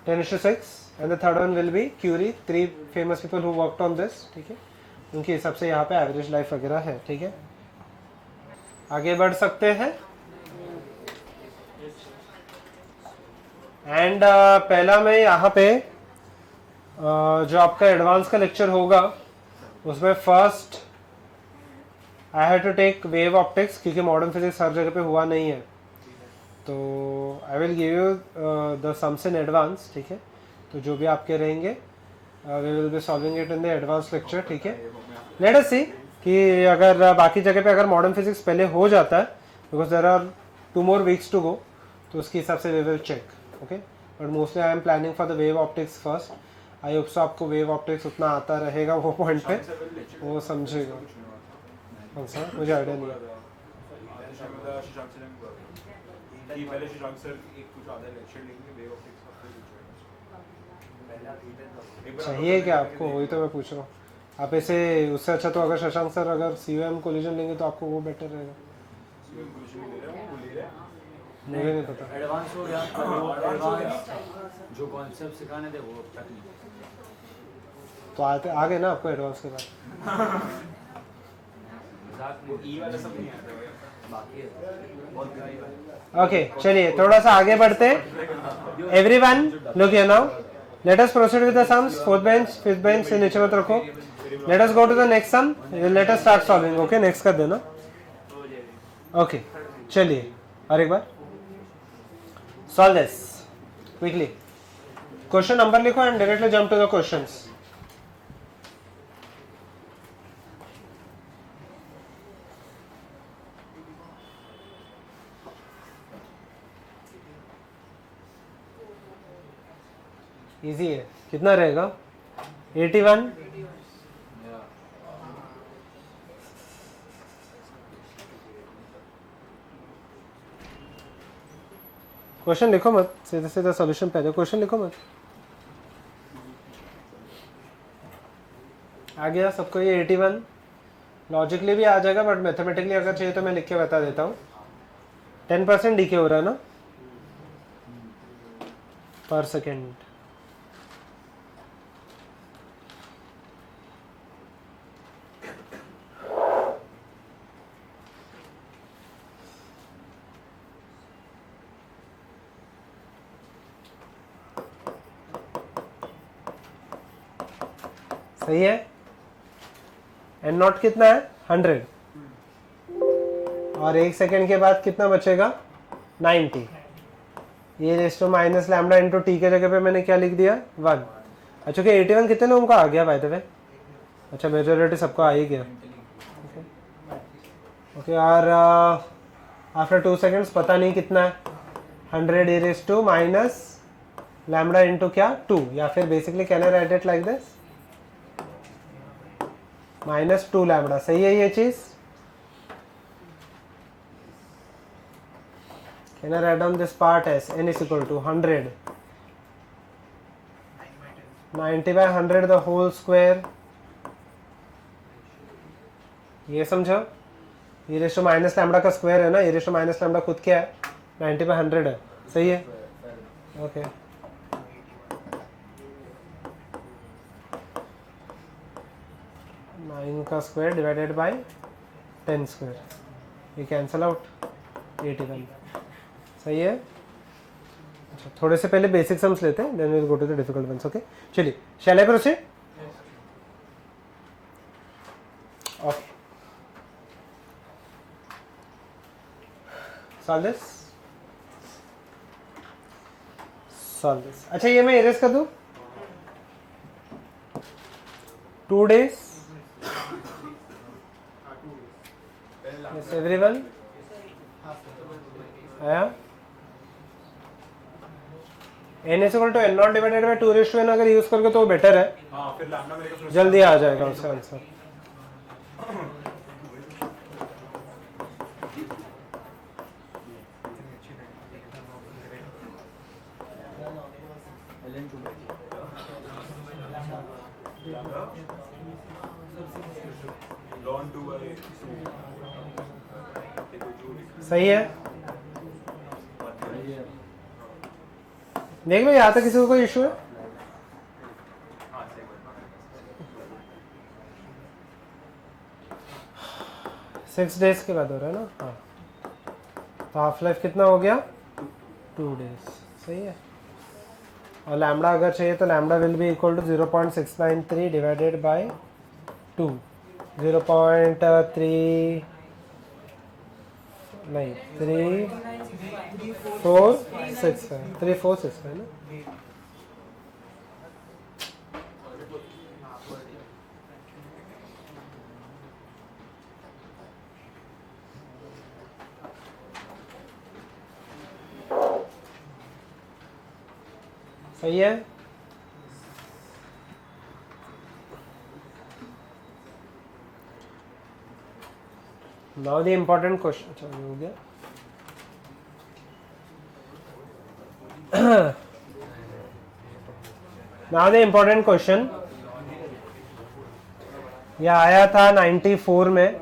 10:6 and the third one will be curie. 3 famous people who worked on this, ठीक है। उनके हिसाब से यहाँ पे एवरेज लाइफ वगैरह है, ठीक है। आगे बढ़ सकते हैं। एंड पहला मैं यहाँ पे जो आपका एडवांस का लेक्चर होगा उसमें first I have to take wave optics, क्योंकि मॉडर्न फिजिक्स हर जगह पे हुआ नहीं है, तो I will give you the sums in advance, ठीक है। तो जो भी आपके रहेंगे we will be solving it in the advance lecture, ठीक है। लेट अस सी कि अगर बाकी जगह पे अगर मॉडर्न फिजिक्स पहले हो जाता है, because there are 2 more weeks to go, तो उसके हिसाब से we will check, okay. But mostly I am planning for the wave optics first. I hope so आपको वेव ऑप्टिक्स उतना आता रहेगा वो पॉइंट पे, वो समझेगा। कौन सा? मुझे आइडिया नहीं है। पहले शशांक सर एक कुछ आधा लेक्चर लेंगे वेव ऑप्टिक्स का। चाहिए क्या आपको? वही तो मैं पूछ रहा हूँ। आप ऐसे उससे अच्छा तो अगर शशांक सर अगर COM कोलिजन लेंगे तो आपको वो बेटर रहेगा। मुझे नहीं पता। एडवांस हो गया, एडवांस जो कॉन्सेप्ट सिखाने थे वो अब तक नहीं। तो आ गए ना आपको एडवांस के बाद। ओके, चलिए थोड़ा सा आगे बढ़ते हैं। Everyone look here now, let us proceed with the sums. 4th bench 5th bench से नीचे मत रखो। Let us go to the next sum, let us start solving. Okay, next कर देना। ओके, चलिए और एक बार solve this quickly. Question number लिखो and directly jump to the questions. Easy है। कितना रहेगा? 81। क्वेश्चन लिखो मत, सीधा सीधा सॉल्यूशन पे आ जाओ। क्वेश्चन लिखो मत। आ गया सबको ये 81? लॉजिकली भी आ जाएगा, बट मैथमेटिकली अगर चाहिए तो मैं लिख के बता देता हूँ। 10% डीके हो रहा है ना पर सेकेंड। सही है। एन नॉट कितना है? 100। और 1 सेकेंड के बाद कितना बचेगा? 90। ये resto minus lambda into T के जगह पे मैंने क्या लिख दिया? 1। अच्छा, कि 81 कितने लोगों का आ गया बाय द वे? अच्छा, मेजोरिटी सबको आ ही गया। ओके, और आफ्टर 2 सेकेंड्स पता नहीं कितना है। 100 e raise to minus lambda into क्या? 2, या फिर basically can I write it like this? -2 lambda. सही है ये चीज? Can I write down this part as n is equal to 100 90/100 the whole square? ये समझो, ये रेशो माइनस लैम्डा का स्क्वायर है ना, ये रेशो माइनस लैम्डा खुद क्या है? 90/100 है। सही है? ओके, नाइन का स्क्वायर डिवाइडेड बाय 10 स्क्वायर, ये कैंसल आउट 81। सही है? अच्छा थोड़े से पहले बेसिक सम्स लेते हैं, then we will go to the difficult ones. Okay चलिए, shall I proceed? Okay solve this, solve this. अच्छा ये मैं इरेज कर दूं. 2 days. Yes, everyone. Yeah. n is equal to n not divided बाय 2 अगर यूज करके तो बेटर है. हाँ फिर लैम्डा मेरे को जल्दी आ जाएगा उसका आंसर. लॉन 2 बाय सही है. देख लो यहाँ तक किसी को कोई इशू है? 6 days के बाद हो रहा है ना. हाँ तो हाफ लाइफ कितना हो गया? 2 days. सही है. और लैम्बडा अगर चाहिए तो lambda will be equal to 0.693 डिवाइडेड बाय 2. 0.3 नहीं 3.465 ना. सही है. Now the important question. अच्छा हो गया. Now the important question. यह आया था 94 में.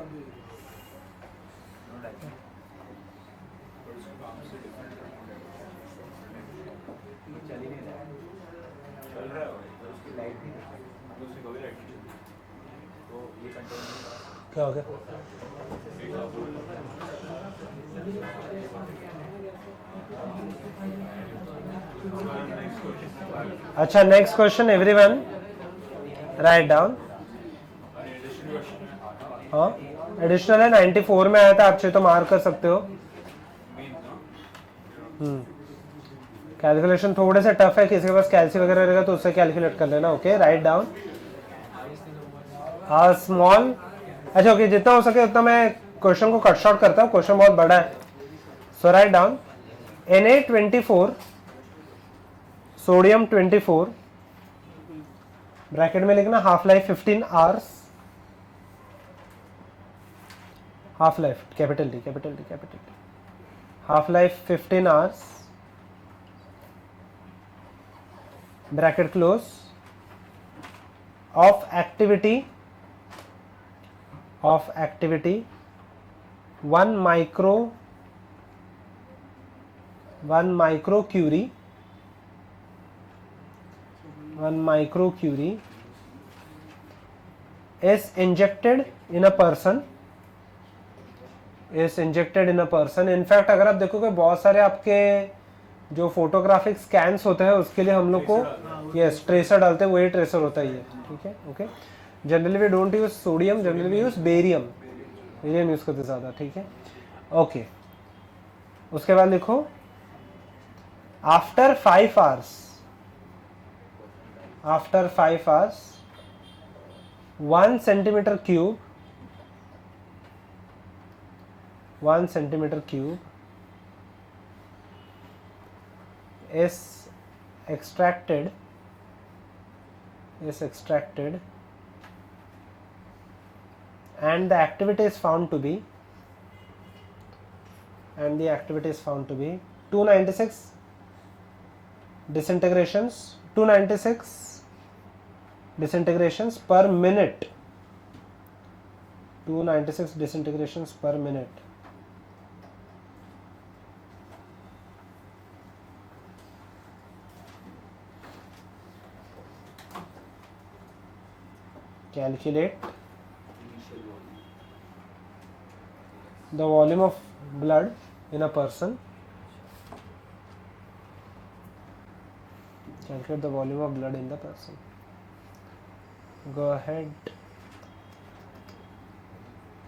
क्या हो गया? अच्छा next question everyone write down. हाँ एडिशनल है, 94 में आया था. आप चाहिए तो मार्क कर सकते हो. कैलकुलेशन थोड़े से टफ है, किसी के पास कैलसी वगैरह रहेगा तो उससे कैलकुलेट कर लेना. Okay write down small. अच्छा ओके जितना हो सके उतना मैं क्वेश्चन को कट शॉर्ट करता हूँ, क्वेश्चन बहुत बड़ा है. So write down Na24 sodium 24 bracket में लिखना half life 15 hours. Half life capital D capital D capital D. Half life 15 hours bracket close of activity 1 microcurie is injected in a person. In fact अगर आप देखोगे बहुत सारे आपके जो फोटोग्राफिक स्कैन्स होते हैं उसके लिए हम लोग को यस ट्रेसर डालते हैं. वही ट्रेसर होता है ये. ठीक है okay. Generally we don't use sodium, generally we use barium. Barium use करते ज़्यादा. ठीक है ओके. उसके बाद लिखो after 5 hours 1 centimeter cube is extracted and the activity is found to be 296 disintegrations per minute. 296 disintegrations per minute. Calculate the volume of blood in a person Calculate the volume of blood in the person. Go ahead.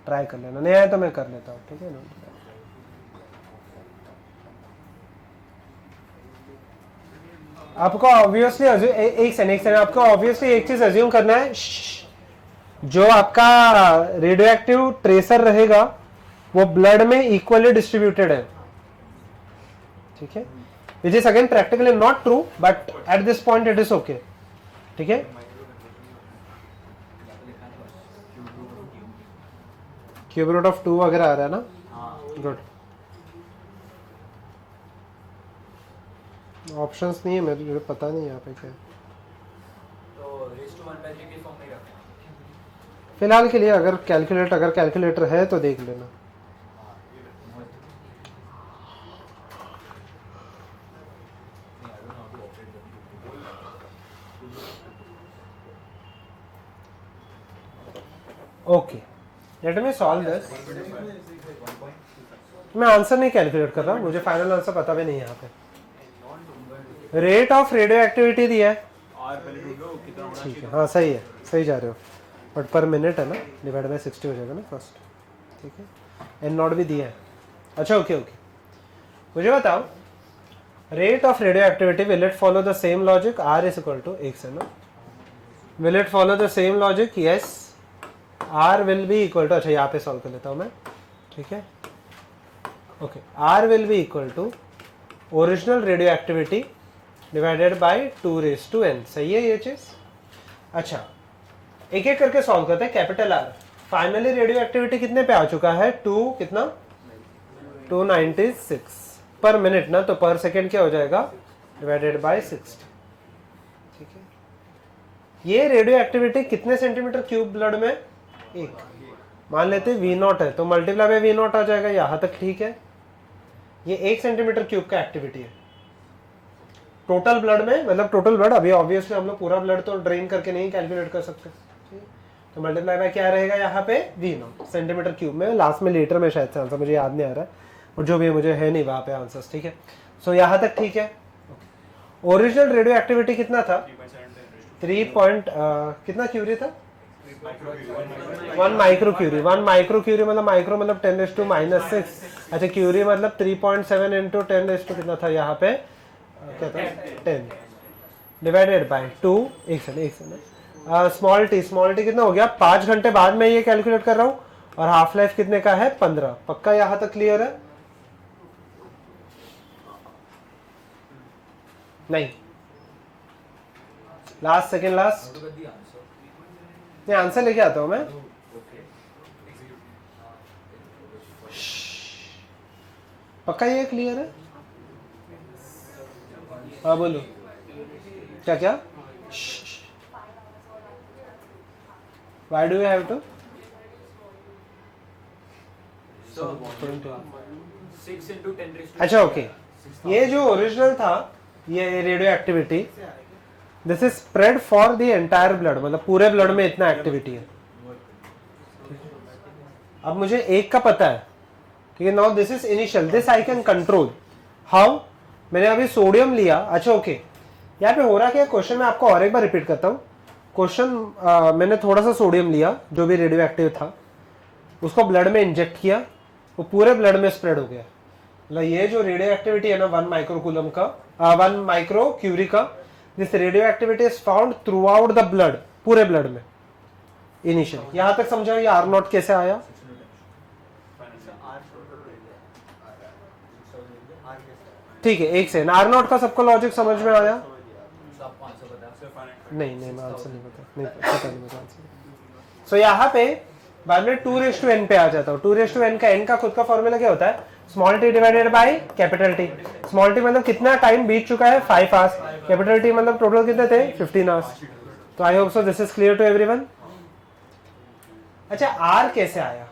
Try कर लेना, नहीं आया तो मैं कर लेता हूँ, ठीक है ना। आपको ऑब्वियसली एक सेकंड आपको ऑब्वियसली एक चीज अज्यूम करना है, जो आपका रेडियो एक्टिव ट्रेसर रहेगा वो ब्लड में इक्वली डिस्ट्रीब्यूटेड है, ठीक है, which is again practically not true but at this point it is okay, ठीक है। क्यूब रूट ऑफ 2 वगैरह आ रहा है ना, गुड। ऑप्शंस नहीं है मेरे पता नहीं यहाँ पे क्या है। तो रेज़ टू 1/3 की फॉर्म में रखना फिलहाल के लिए अगर कैलकुलेटर है तो देख लेना। Okay, let me solve this. मैं आंसर नहीं कैलकुलेट कर रहा, मुझे फाइनल आंसर पता भी नहीं है यहाँ पे। रेट ऑफ रेडियो एक्टिविटी दिया है, आर पहले ढूंढ लो कितना होना ठीक चाहिए। है, हाँ सही है, सही जा रहे हो, बट पर मिनट है ना, डिवाइड बाय 60 हो जाएगा ना फर्स्ट, ठीक है। एन नॉट भी दिया है, अच्छा ओके ओके। मुझे बताओ rate of radioactivity, will it follow the same logic, R is equal to X है ना, will it follow the same logic, yes R will be equal to, अच्छा यहाँ पे सॉल्व कर लेता हूँ मैं, ठीक है, okay. R will be equal to original radioactivity divided by 2⁻n, सही है ये चीज। अच्छा एक एक करके सॉल्व करते हैं। Capital R, finally radio activity कितने पे आ चुका है, 296 पर मिनट ना, तो पर सेकेंड क्या हो जाएगा, डिवाइडेड बाय 60, ठीक है। ये रेडियो एक्टिविटी कितने सेंटीमीटर क्यूब ब्लड में, एक, मान लेते V0 है तो मल्टीप्लाई बाय V0 आ जाएगा, यहाँ तक ठीक है। ये 1 सेंटीमीटर क्यूब का एक्टिविटी है टोटल ब्लड में, मतलब टोटल ब्लड, अभी ऑब्वियसली हम लोग पूरा ब्लड तो ड्रेन करके नहीं कैलकुलेट कर सकते, तो मल्टीप्लाई बाय क्या रहेगा यहाँ पे, V0 सेंटीमीटर क्यूब में, लास्ट में लीटर में शायद से आंसर, मुझे याद नहीं आ रहा है, और जो भी मुझे है नहीं वहाँ पे आंसर्स, ठीक है। सो यहाँ तक ठीक है। ओरिजिनल रेडियो एक्टिविटी कितना था, 3 कितना क्यूरी था, 1 माइक्रो क्यूरी। 1 माइक्रो क्यूरी मतलब माइक्रो मतलब 10⁻⁻6, अच्छा क्यूरी मतलब 3.7 इंटू 10 कितना था यहाँ पे, क्या था 10, डिवाइडेड बाय 2, एक सेकंड, स्मॉल टी कितना हो गया, 5 घंटे बाद में ये कैलकुलेट कर रहा हूँ, और हाफ लाइफ कितने का है, 15। पक्का यहाँ तक क्लियर है, नहीं लास्ट सेकेंड लास्ट, नहीं आंसर लेके आता हूं मैं, पक्का ये क्लियर है, हाँ बोलो क्या क्या, Why do you have to? 6 into 10 raised to, अच्छा ओके, ये जो ओरिजिनल था ये radio activity, this is spread for the entire blood, मतलब पूरे ब्लड में इतना एक्टिविटी है। अब मुझे एक का पता है, ठीक है, now this is initial, this I can control, how, मैंने अभी सोडियम लिया, अच्छा ओके, यहाँ पे हो रहा क्या, क्वेश्चन में आपको और एक बार रिपीट करता हूँ। क्वेश्चन मैंने थोड़ा सा सोडियम लिया जो भी रेडियो एक्टिव था, उसको ब्लड में इंजेक्ट किया, वो पूरे ब्लड में स्प्रेड हो गया, मतलब ये जो रेडियो एक्टिविटी है ना 1 माइक्रोकूलम का, 1 माइक्रो क्यूरी का, this radio activity is found through out the blood, पूरे ब्लड में इनिशियल। यहां तक समझा ये R नॉट कैसे आया, ठीक है, एक सेकंड, R नॉट का सबको लॉजिक समझ में आया, आपको आंसर पता है? नहीं मैं आंसर नहीं पता, नहीं पता नहीं मुझे आंसर। सो यहाँ पे बाद में 2⁻n पे आ जाता हूँ। 2⁻n का n का खुद का फॉर्मूला क्या होता है, small T divided by capital T. Small T मतलब कितना टाइम बीत चुका है, 5 आवर्स, कैपिटल टी मतलब टोटल कितने थे, 15 आवर्स। तो I hope so this is clear to everyone. अच्छा R कैसे आया,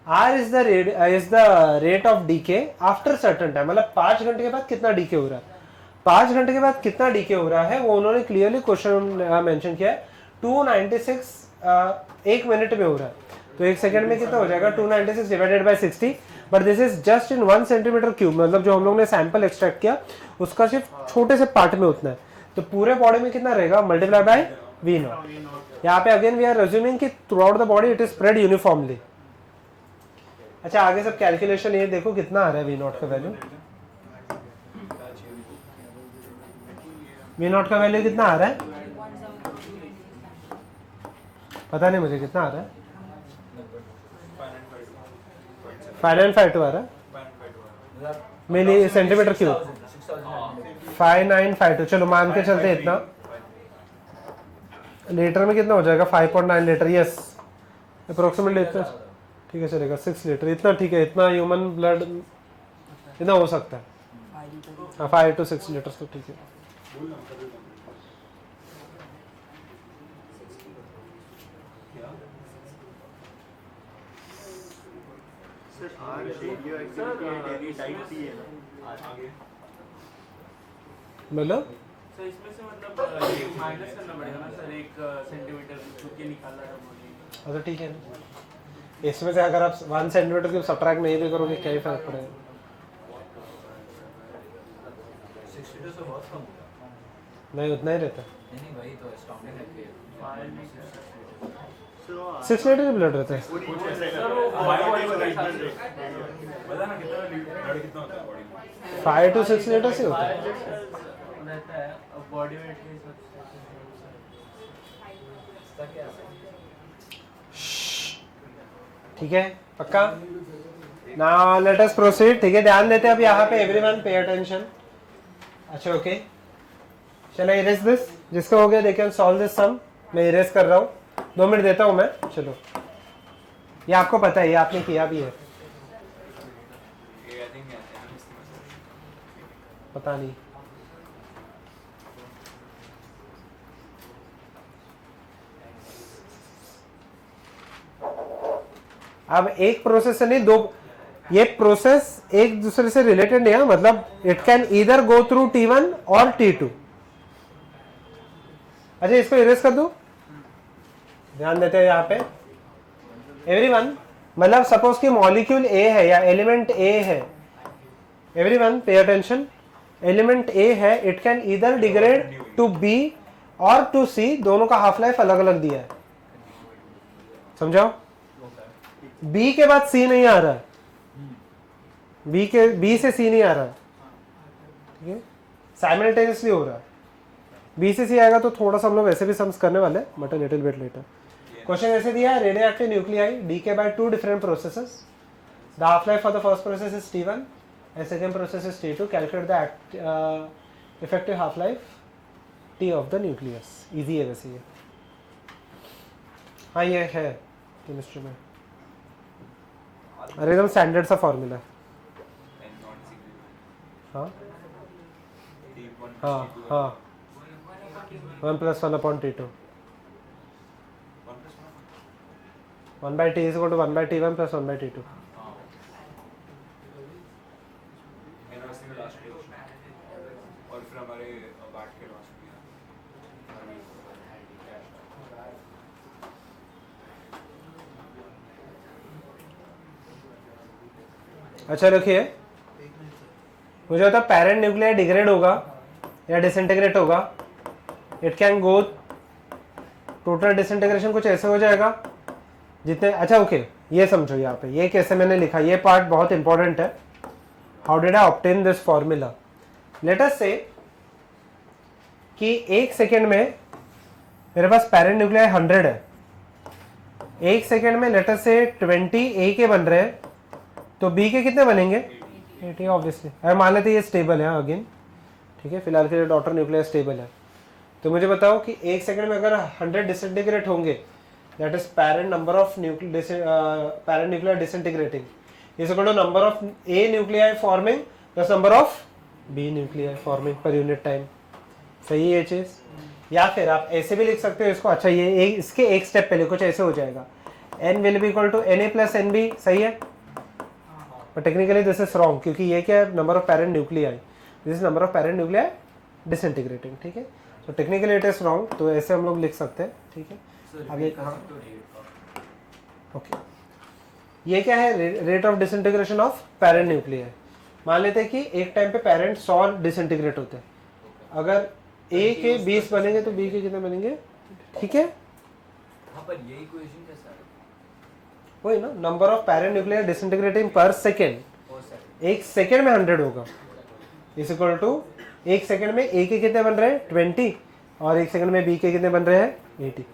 R is the rate of decay after certain time, मतलब 5 घंटे के बाद कितना डीके हो रहा है, 5 घंटे के बाद कितना डीके हो रहा है वो उन्होंने क्लियरली क्वेश्चन मेंशन किया है। 296 1 मिनट में हो रहा है, तो 1 सेकंड में कितना हो जाएगा, 296 divided by 60, but this is just in 1 centimetre cube, मतलब जो हम लोग ने सैंपल एक्सट्रैक्ट किया उसका सिर्फ छोटे से पार्ट में उतना है। तो पूरे बॉडी में कितना रहेगा, मल्टीप्लाई बाय वी नॉट। यहाँ पे अगेन वी आर अज्यूमिंग कि throughout the body it is spread uniformly. अच्छा आगे सब कैलकुलेशन, ये देखो कितना आ रहा है वी नॉट का वैल्यू, वी नॉट का वैल्यू कितना आ रहा है, पता नहीं मुझे कितना आ रहा है, 5952 आ रहा है मिली सेंटीमीटर क्यूब, 5952। चलो मान के चलते हैं इतना, लीटर में कितना हो जाएगा, 5.9 लीटर, यस अप्रोक्सीमेटली इतना, ठीक है चलेगा, 6 लीटर इतना, ठीक है इतना ह्यूमन ब्लड इतना हो सकता है, हाँ 5 to 6 लीटर तो ठीक है। मतलब सर इसमें से मतलब माइनस करना पड़ेगा ना सर, 1 सेंटीमीटर क्योंकि निकालना है बॉडी। अच्छा ठीक है, इसमें से अगर आप 1 सेंटीमीटर की सब्ट्रैक्ट नहीं भी करोगे क्या ही फर्क पड़ेगा, 6 लीटर से बहुत कम होगा। नहीं उतना ही रहता है, नहीं वही तो स्टॉकिंग रखी है। 6 लीटर ब्लड रहता है। सर वो बॉडी बता ना कितना ब्लड कितना होता है बॉडी में? 5 to 6 लीटर से होता है। रहता है बॉडी वेट के हिसाब से। इसका क्या है? ठीक है पक्का, नाउ लेट अस प्रोसीड। ठीक है ध्यान देते हैं अब यहाँ पे, एवरीवन पे अटेंशन। अच्छा ओके, चलो इरेज दिस, जिसका हो गया दे कैन सॉल्व दिस सम। मैं इरेज कर रहा हूँ, 2 मिनट देता हूँ मैं। चलो ये आपको पता है, ये आपने किया भी है, पता नहीं। अब एक प्रोसेस से नहीं, दो, ये प्रोसेस एक दूसरे से रिलेटेड नहीं है, मतलब it can either go through T1 और T2। अच्छा इसको इरेज कर दो, ध्यान देते हैं यहाँ पे एवरीवन, मतलब सपोज कि मॉलिक्यूल ए है या एलिमेंट ए है, everyone pay attention, element A है, it can either degrade to B और टू सी, दोनों का हाफ लाइफ अलग अलग दिया है, समझाओ। बी के बाद सी नहीं आ रहा है, बी से सी नहीं आ रहा है, ठीक है साइमल्टेनियसली हो रहा है। बी से सी आएगा तो थोड़ा सा हम लोग वैसे भी सम्स करने वाले, but a little bit later. Question ऐसे दिया है, radioactive nuclei decay by 2 different processes, the half life for the first process is T1 and second process is T2, calculate the effective half life T of the nucleus। easy है वैसे ये, हाँ ये है केमिस्ट्री में, अरे एकदम स्टैंडर्ड सा फॉर्मूला है। हाँ हाँ हाँ 1 + 1 upon T2, 1/T is equal to 1/T1 plus 1/T2। और फिर हमारे बाट के लास्ट में अच्छा रखिए, मुझे होता पैरेंट न्यूक्लियाई डिग्रेड होगा या डिसइंटीग्रेट होगा, it can go, total disintegration कुछ ऐसे हो जाएगा जितने, अच्छा ओके ये समझो यहाँ पे, ये कैसे मैंने लिखा, ये पार्ट बहुत इंपॉर्टेंट है। How did I obtain this formula, late us से कि 1 सेकेंड में मेरे पास पैरेंट न्यूक्लियाई 100 है, 1 सेकेंड में लेट अस से 20 ए के बन रहे हैं, तो बी के कितने बनेंगे 80 ऑब्वियसली। अगर मान लेते ये स्टेबल है अगेन, ठीक है फिलहाल के लिए डॉटर न्यूक्लियाई स्टेबल है, तो मुझे बताओ कि 1 सेकेंड में अगर 100 डिसइंटीग्रेट होंगे, that is parent number of parent nuclei disintegrating is equal to number of A nuclei forming plus number of B nuclei forming per unit time। सही है ये चीज, या फिर आप ऐसे भी लिख सकते हो इसको, अच्छा ये इसके एक स्टेप पहले कुछ ऐसे हो जाएगा, N will be equal to Na plus Nb, सही है, but technically this is wrong क्योंकि ये क्या है, number of parent nuclei, this is number of parent nuclei disintegrating, ठीक है, so technically it is wrong, तो ऐसे हम लोग लिख सकते हैं, ठीक है। आगे ओके, ये क्या है, rate of disintegration of parent nuclei. मान लेते हैं कि एक टाइम पे पैरेंट 100 डिसइंटीग्रेट होते हैं, अगर ए के 20 बनेंगे तो बी के कितने बनेंगे? ठीक है, हाँ पर ये इक्वेशन कैसा है? वही ना, number of parent nuclear disintegrating per second, हो सकता एक सेकेंड में 100 होगा, इज इक्वल टू एक सेकेंड में ए के कितने बन रहे हैं 20 और एक सेकेंड में बी के कितने बन रहे हैं 80।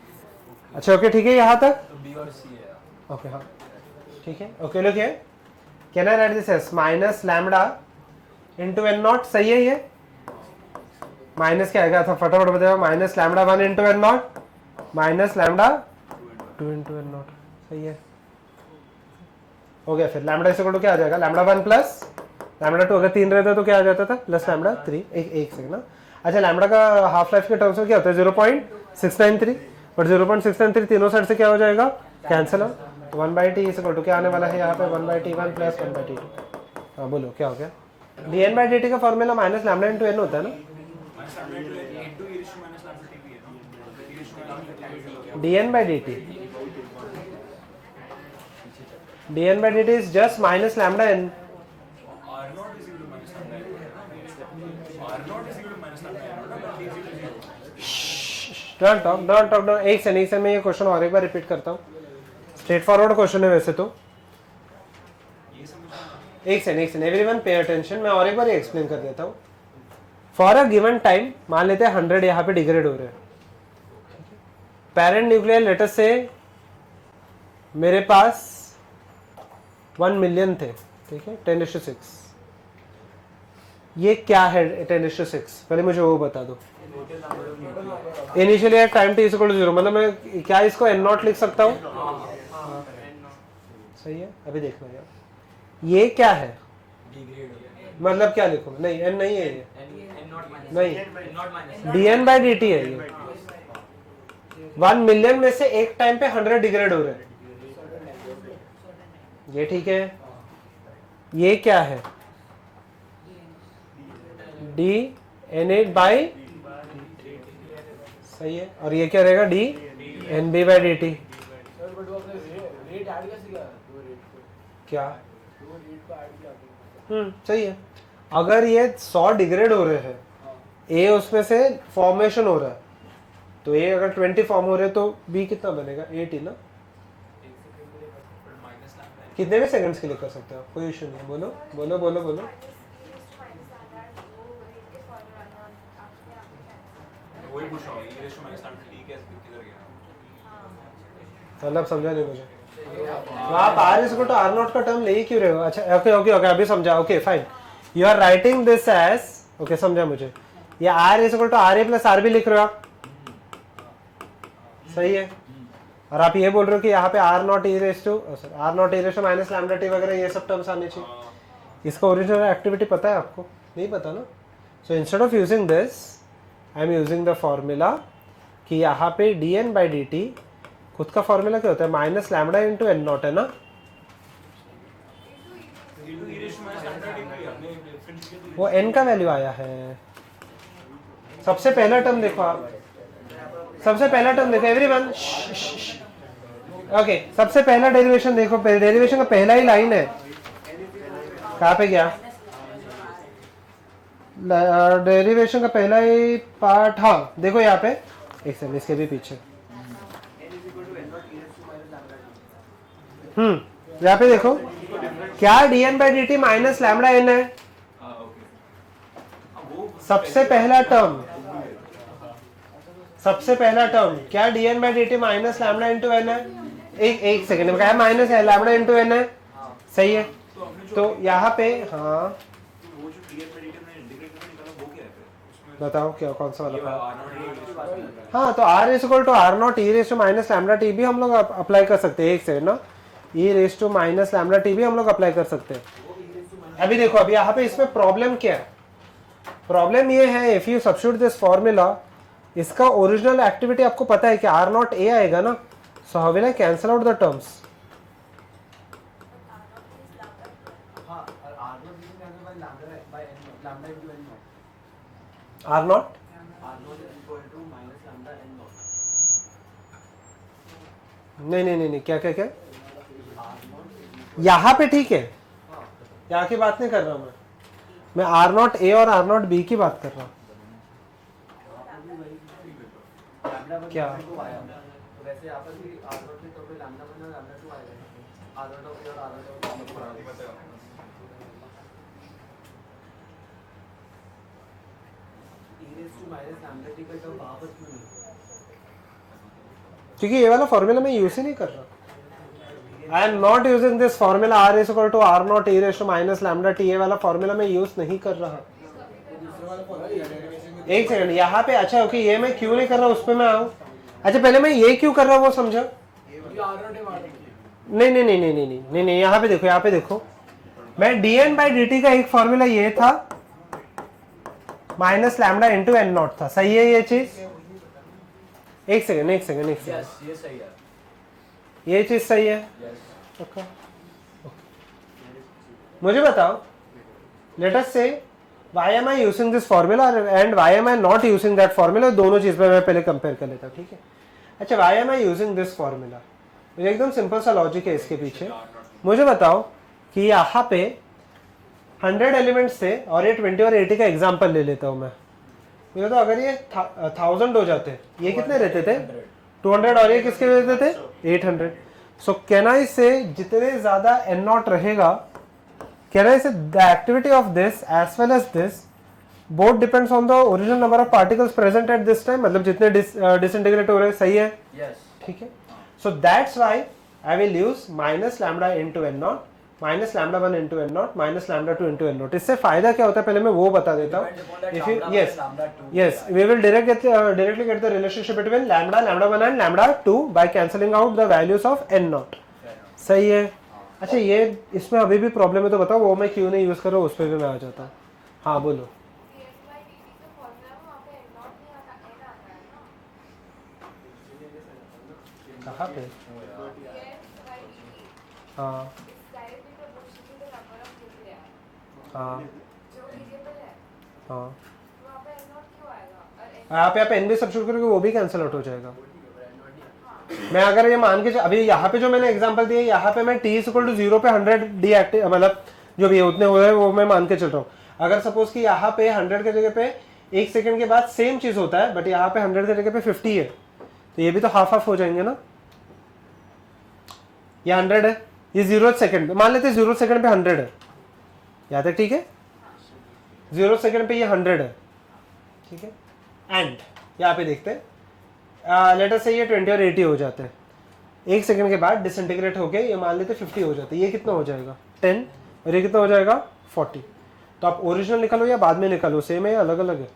अच्छा ओके ठीक है यहाँ तक, तो बी और सी है। ओके हाँ ठीक है। Okay look here, can I write this as minus lambda into N naught, सही है ये माइनस क्या आएगा, था फटाफट बताओ, minus lambda 1 into N naught minus lambda 2 into N naught, सही है हो गया। फिर लैम्बडा इक्वल टू क्या आ जाएगा, लैम्बडा 1 प्लस लैम्बडा 2, अगर 3 रहता तो क्या आ जाता था प्लस लैम्बडा 3, एक सेकंड ना। अच्छा लैम्बडा का हाफ लाइफ के टर्म्स में क्या होता है 0.693, बट 0.693 तीनों साइड से क्या हो जाएगा कैंसिल, 1/t इक्वल टू क्या आने वाला है यहाँ पे 1/t1 प्लस 1/t2। हाँ बोलो क्या हो गया, dn/dt का formula minus lambda into N होता है ना, dn/dt is just minus lambda n। Don't talk एक से मैं ये क्वेश्चन और एक बार रिपीट करता हूँ, स्ट्रेट फॉरवर्ड क्वेश्चन है वैसे तो, एक से एवरीवन पे अटेंशन, मैं और एक बार एक्सप्लेन कर देता हूँ। फॉर अ गिवन टाइम मान लेते हैं 100 यहाँ पे डिग्रेड हो रहे हैं, पेरेंट न्यूक्लियर लेटर से मेरे पास 1 मिलियन थे, ठीक है 10�6, ये क्या है 10�6, पहले मुझे वो बता दो। Initially at time t is equal to 0, मतलब मैं क्या इसको n नॉट लिख सकता हूँ, सही है। अभी देखना यार ये क्या है, मतलब क्या लिखूंगा, नहीं n नहीं है ये, नहीं dn/dt है ये, 1 मिलियन में से एक टाइम पे 100 डिग्रेड हो रहे हैं, ये ठीक है। ये क्या है dn/, सही है, और ये क्या रहेगा dnb/dt, क्या सही है। अगर ये 100 डिग्रेड हो रहे हैं, ए उसमें से फॉर्मेशन हो रहा है, तो ए अगर 20 फॉर्म हो रहे हैं तो बी कितना बनेगा 80 ना, कितने भी सेकंड्स के लिए कर सकते हो, कोई इशू नहीं, बोलो बोलो बोलो बोलो। वही पूछ रहा हूँ, e raised to minus lambda t किधर गया? मतलब समझा नहीं मुझे, तो आप R is to R naught का टर्म ले ही क्यों रहे हो। अच्छा ओके ओके ओके अभी समझा, okay fine, you are writing this as, okay समझा मुझे, ये R is to R A plus R B लिख रहे हो आप, सही है, और आप ये बोल रहे हो कि यहाँ पे R naught e raise to minus lambda T वगैरह ये सब टर्म्स आने चाहिए। इसका ओरिजिनल एक्टिविटी पता है आपको, नहीं पता ना, so instead of using this I am using the formula कि यहाँ पे dn/dt खुद का फॉर्मूला क्या होता है minus lambda into N naught है ना, वो n का वैल्यू आया है। सबसे पहला टर्म देखो आप, सबसे पहला टर्म देखो एवरीवन, ओके सबसे पहला डेरिवेशन देखो, डेरिवेशन का पहला ही लाइन है, कहाँ पे गया डेरिवेशन का पहला ही पार्ट, हाँ देखो यहाँ पे एक सेकंड इसके भी पीछे, यहाँ पे देखो क्या dn/dt माइनस लैम्डा n है, सबसे पहला टर्म, सबसे पहला टर्म क्या dn/dt minus lambda into N है, एक सेकंड में क्या माइनस है लैम्डा इंटू एन है, सही है। तो यहाँ पे हाँ वो जो dn/dt में इंटीग्रेट करके निकाला वो क्या है फिर? बताओ क्या कौन सा वाला ये पार्ट, r0 हाँ तो r is equal to R naught e raise to minus lambda T भी हम लोग अप्लाई कर सकते हैं, एक सेकंड ना, e raise to minus lambda T भी हम लोग अप्लाई कर सकते हैं। अभी देखो अभी यहाँ पे इसमें प्रॉब्लम क्या है, प्रॉब्लम ये है if you substitute this formula, इसका ओरिजिनल एक्टिविटी आपको पता है कि आर नॉट ए आएगा ना, so how will I cancel out the terms, R naught नहीं क्या क्या क्या यहाँ पे ठीक है, यहाँ की बात नहीं कर रहा मैं आर नॉट ए और आर नॉट बी की बात कर रहा हूँ। 1 क्या? लैम्डा 2 आया, तो वैसे यहाँ पर भी r नॉट के तौर पे लैम्डा 1 और लैम्डा 2 आएगा, r नॉट ऑफ a और r not of b। e raised to minus lambda t का टर्म वहाँ पर क्यों नहीं? क्योंकि ये वाला फॉर्मूला मैं यूज ही नहीं कर रहा। I am not using this formula r is equal to r naught e raise to minus lambda t, ये वाला फॉर्मूला मैं यूज नहीं कर रहा। एक सेकंड, यहाँ पे अच्छा ओके, ये मैं क्यों नहीं कर रहा उस पे मैं आऊँ। अच्छा पहले मैं ये क्यों कर रहा हूँ वो समझो। नहीं नहीं नहीं नहीं नहीं नहीं नहीं नहीं, यहाँ पे देखो, यहाँ पे देखो, मैं dn बाई dt का एक फॉर्मूला ये था minus lambda into N naught था, सही है ये चीज। एक सेकंड एक सेकंड एक सेकंड, यस ये सही है, ये चीज सही है। यस ओके मुझे बताओ, लेट अस से why am I using this formula and why am I not using that formula, दोनों चीज पे मैं पहले कंपेयर कर लेता हूँ, ठीक है। अच्छा why am I using this formula, मुझे एकदम सिंपल सा लॉजिक है इसके पीछे। मुझे बताओ कि यहाँ पे 100 एलिमेंट्स थे और ये 20 और 80 का एग्जाम्पल ले लेता हूँ मैं। मुझे तो अगर ये 1000 हो जाते, ये कितने रहते थे 200, और ये किसके रहते थे 800। सो कैन आई से जितने ज्यादा एन नॉट रहेगा, can I say the activity of this as well as this both depends on the original number of particles present at this time, मतलब जितने disintegrate हो रहे हैं, सही है, यस ठीक है। So that's why I will use minus lambda into n naught, minus lambda 1 into n naught, minus lambda 2 into n naught। इससे फायदा क्या होता है पहले मैं वो बता देता हूँ। If you yes we will directly get the relationship between lambda 1 and lambda 2 by cancelling out the values of n naught, सही है। अच्छा ये इसमें अभी भी प्रॉब्लम है तो बताओ वो मैं क्यों नहीं यूज कर रहा हूँ, उस पर भी मैं आ जाता हूँ। हाँ बोलो। कहाँ पे? हाँ हाँ हाँ, आप यहाँ पे एन भी सब्स्टिट्यूट करोगे वो भी कैंसिल आउट हो जाएगा। मैं अगर ये मान के अभी यहाँ पे जो मैंने एग्जांपल दिया, यहाँ पे मैं t इक्वल टू 0 पे 100 डीएक्टिव, मतलब जो भी उतने हो रहे वो मैं मान के चल रहा हूँ। अगर सपोज कि यहाँ पे 100 के जगह पे 1 सेकंड के बाद सेम चीज होता है, बट यहाँ पे 100 के जगह पे 50 है, तो ये भी तो हाफ हाफ हो जाएंगे ना। ये 100 है, ये 0 सेकंड पे मान लेते हैं, 0 सेकंड पे 100 है, यहाँ तक ठीक है। 0 सेकंड पे ये 100 है, ठीक है। एंड यहाँ पे देखते हैं, लेट अस से ये 20 और 80 हो जाते हैं, 1 सेकंड के बाद डिसइंटीग्रेट होके ये मान लेते 50 हो जाते हैं। ये कितना हो जाएगा 10, और ये कितना हो जाएगा 40। तो आप ओरिजिनल निकालो या बाद में निकालो, सेम है या अलग अलग है।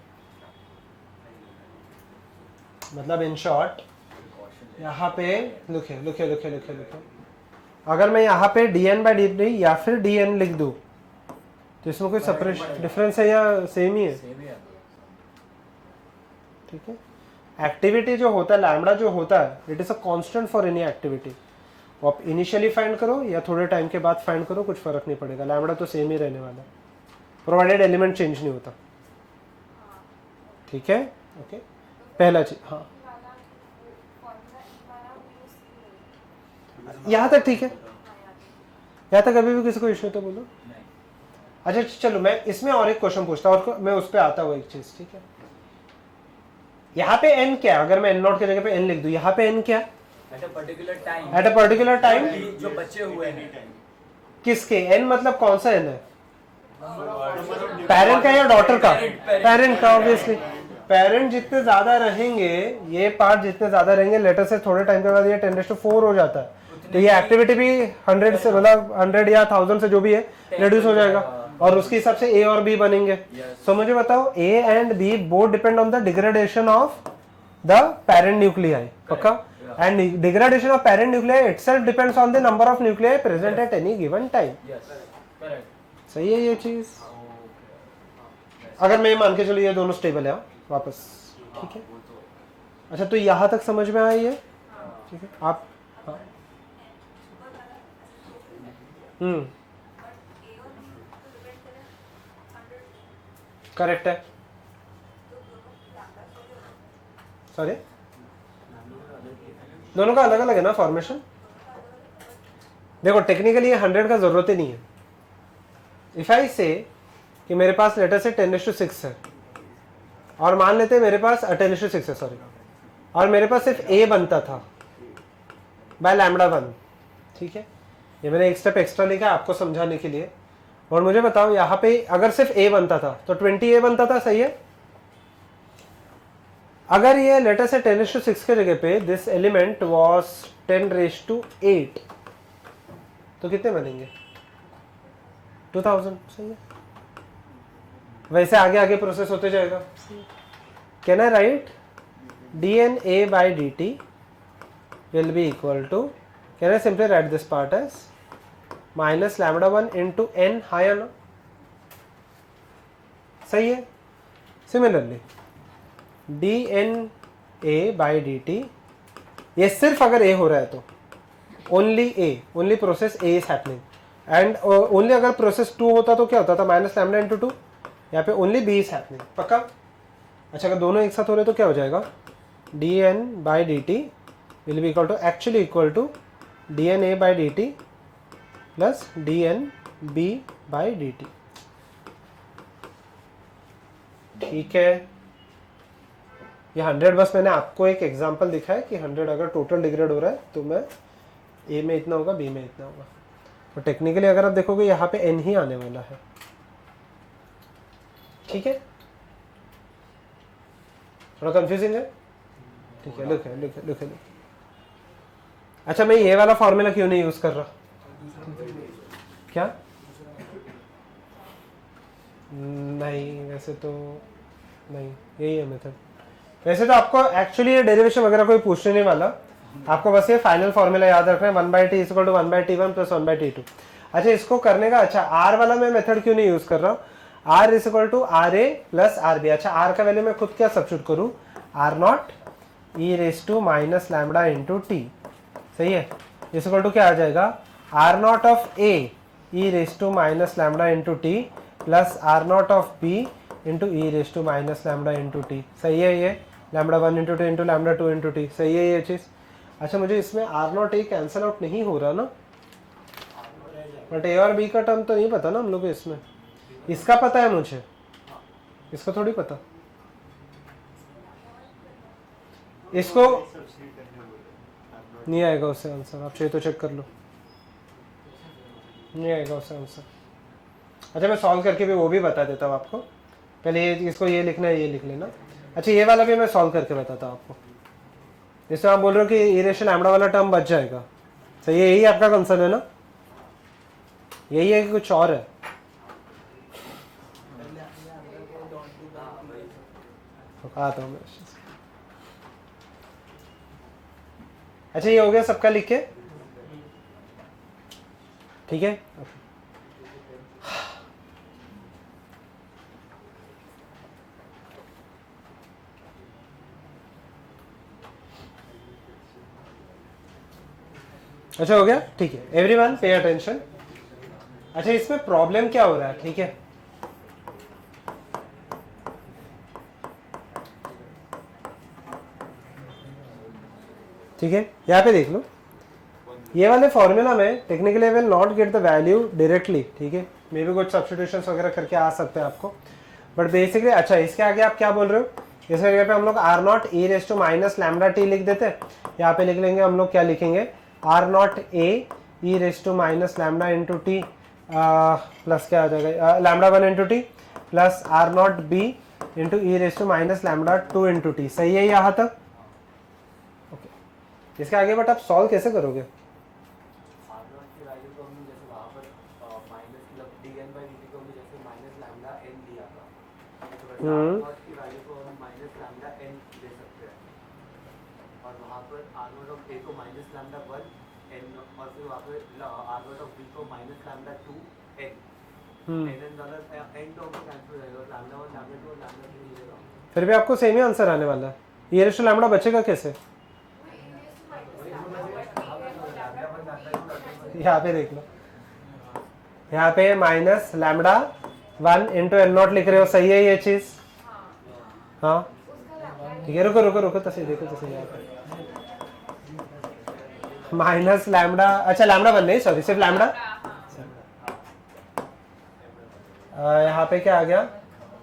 मतलब इन शॉर्ट यहाँ पे लिखे लिखे लिखे लिखे लिखे, अगर मैं यहाँ पे dn बाई dt या फिर dn लिख दूँ तो इसमें कोई सेपरेशन डिफरेंस है या सेम ही है? ठीक है। एक्टिविटी जो होता है लैम्बडा जो होता है, it is a constant for any activity. आप इनिशियली फाइंड करो या थोड़े टाइम के बाद फाइंड करो, कुछ फर्क नहीं पड़ेगा, लैम्बडा तो सेम ही रहने वाला है, प्रोवाइडेड एलिमेंट चेंज नहीं होता। ठीक है, ओके। पहला चीज, हाँ यहाँ तक ठीक है, यहाँ तक अभी भी किसी को इश्यू तो बोलो। अच्छा चलो मैं इसमें और एक क्वेश्चन पूछता हूँ और मैं उस पर आता हूँ एक चीज, ठीक है। यहाँ पे n क्या, अगर मैं n नॉट की जगह पे n लिख दूं, यहाँ पे n क्या, एट अ पर्टिकुलर टाइम जो बचे हुए हैं किसके, n मतलब कौन सा n है, पेरेंट का या डॉटर का? पेरेंट का, ऑब्वियसली। पेरेंट जितने ज्यादा रहेंगे, ये पार्ट जितने ज्यादा रहेंगे, लेटर से थोड़े टाइम के बाद ये 10⁴ हो जाता है, तो ये एक्टिविटी भी 100 से मतलब 100 या 1000 से जो भी है रिड्यूस हो जाएगा, और उसके हिसाब से ए और बी बनेंगे। सो मुझे बताओ A and B both depend on the degradation of the parent nuclei, पक्का? And degradation of parent nuclei itself depends on the number of nuclei present at any given time. सही है ये चीज? अगर मैं मान के चलो ये दोनों स्टेबल है वापस, ठीक है। अच्छा तो यहां तक समझ में आई है, ठीक है। आप हाँ करेक्ट है, सॉरी दोनों का अलग अलग है ना फॉर्मेशन। देखो टेक्निकली ये 100 का जरूरत ही नहीं है। इफ आई से कि मेरे पास लेटर से 10⁶ है और मान लेते हैं मेरे पास 10⁶ है, सॉरी और मेरे पास सिर्फ ए बनता था बाय लैम्डा 1, ठीक है, ये मैंने एक स्टेप एक्स्ट्रा लिखा आपको समझाने के लिए। और मुझे बताओ यहाँ पे अगर सिर्फ ए बनता था तो 20 ए बनता था, सही है। अगर ये लेटर से 10�6 के जगह पे दिस एलिमेंट वाज 10⁸ तो कितने बनेंगे? 2000, सही है। वैसे आगे आगे प्रोसेस होते जाएगा। Can I write dna by dt will be equal to, can I simply write this part as minus lambda 1 into n, हाँ या ना? सही है। सिमिलरली dna by dt, ये सिर्फ अगर a हो रहा है तो only a, only process a is happening, and only अगर प्रोसेस 2 होता तो क्या होता था? माइनस लैम्डा इंटू 2, यहाँ पे ओनली b इज हैपनिंग, पक्का? अच्छा, अगर दोनों एक साथ हो रहे तो क्या हो जाएगा? dn by dt will be equal to, actually equal to dna by dt plus dnb by dt, ठीक है। ये 100 बस मैंने आपको एक एग्जांपल दिखाया कि 100 अगर टोटल डिग्रेड हो रहा है तो मैं ए में इतना होगा, बी में इतना होगा। तो टेक्निकली अगर आप देखोगे यहाँ पे n ही आने वाला है, ठीक है। थोड़ा कंफ्यूजिंग है, ठीक है। लिखे। अच्छा, मैं ये वाला फॉर्मूला क्यों नहीं यूज कर रहा? क्या? नहीं, वैसे तो नहीं, यही है मेथड। वैसे तो आपको एक्चुअली ये डेरिवेशन वगैरह कोई पूछने नहीं वाला, आपको बस ये फाइनल फॉर्मूला याद रखना है, 1/t = 1/t1 + 1/t2। अच्छा, इसको करने का, अच्छा आर वाला मैं मेथड क्यों नहीं यूज कर रहा हूँ? r = RA + RB। अच्छा, r का वैल्यू मैं खुद क्या सब्स्टिट्यूट करूँ? R0 e⁻ lambda into T, सही है। इस इक्वल टू क्या आ जाएगा? R0 of A e⁻ lambda into T plus R0 of B into e⁻ lambda into T, सही है। ये lambda 1 into 2 into lambda 2 into T, सही है ये चीज़। अच्छा, मुझे इसमें R0 A कैंसिल आउट नहीं हो रहा ना, बट A और B का टर्म तो नहीं पता ना हम लोग को। इसमें इसका पता है मुझे, इसको थोड़ी पता। इसको नहीं आएगा उससे आंसर, आप चाहिए तो चेक कर लो, नहीं आएगा उससे आंसर। अच्छा, मैं सॉल्व करके भी वो भी बता देता हूँ आपको। पहले ये इसको ये लिखना है, ये लिख लेना। अच्छा, ये वाला भी मैं सॉल्व करके बताता हूँ आपको। इसमें आप बोल रहे हो कि इरेशन लैम्डा वाला टर्म बच जाएगा, सही है। यही आपका कंसर्न है ना? यही है कि कुछ और है? आता हूँ मैं। अच्छा, ये हो गया सबका लिख के, ठीक है। अच्छा, हो गया, ठीक है। Everyone pay attention. अच्छा, इसमें प्रॉब्लम क्या हो रहा है, ठीक है। ठीक है, यहाँ पे देख लो, ये वाले फॉर्मूला में technically will not get the value directly, ठीक है। मे भी कुछ सब्स्टिट्यूशंस वगैरह करके आ सकते हैं आपको, बट बेसिकली अच्छा, इसके आगे आप क्या बोल रहे हो? इस जगह पे हम लोग R0 e⁻ लैम्डा टी लिख देते हैं। यहाँ पे लिख लेंगे हम लोग, क्या लिखेंगे? R0 A e⁻ lambda into T plus क्या आ जाएगा? Lambda 1 into T plus R0 B into e⁻ lambda 2 into T, सही है यहाँ तक? ओके, इसके आगे बट आप सॉल्व कैसे करोगे? R0 की वैल्यू को हमने जैसे वहाँ पर माइनस मतलब dn by dt को हमने जैसे माइनस लैम्डा n लिया था, तो वैसे R0 की वैल्यू को हम माइनस लैम्डा n ले सकते हैं, और वहाँ पर R0 ऑफ a को माइनस लैम्डा 1 n, और फिर वहाँ पर R0 ऑफ b को माइनस लैम्डा 2 n, n वाला n तो हमको कैंसिल हो जाएगा, और लैम्डा 1 लैम्डा 2 और लैम्डा 3 मिलेगा। फिर भी आपको सेम ही आंसर आने वाला है। ये रेशो लैम्डा बचेगा कैसे? यहाँ पे देख लो, यहाँ पे माइनस लैम्डा 1 इंटू L0 लिख रहे हो, सही है ये चीज? हाँ, ठीक है। रुको रुको रुको, तो सही देखो, तो सही यहाँ पे माइनस लैम्डा, अच्छा लैम्डा 1 नहीं, सॉरी, सिर्फ लैम्डा। यहाँ पे क्या आ गया?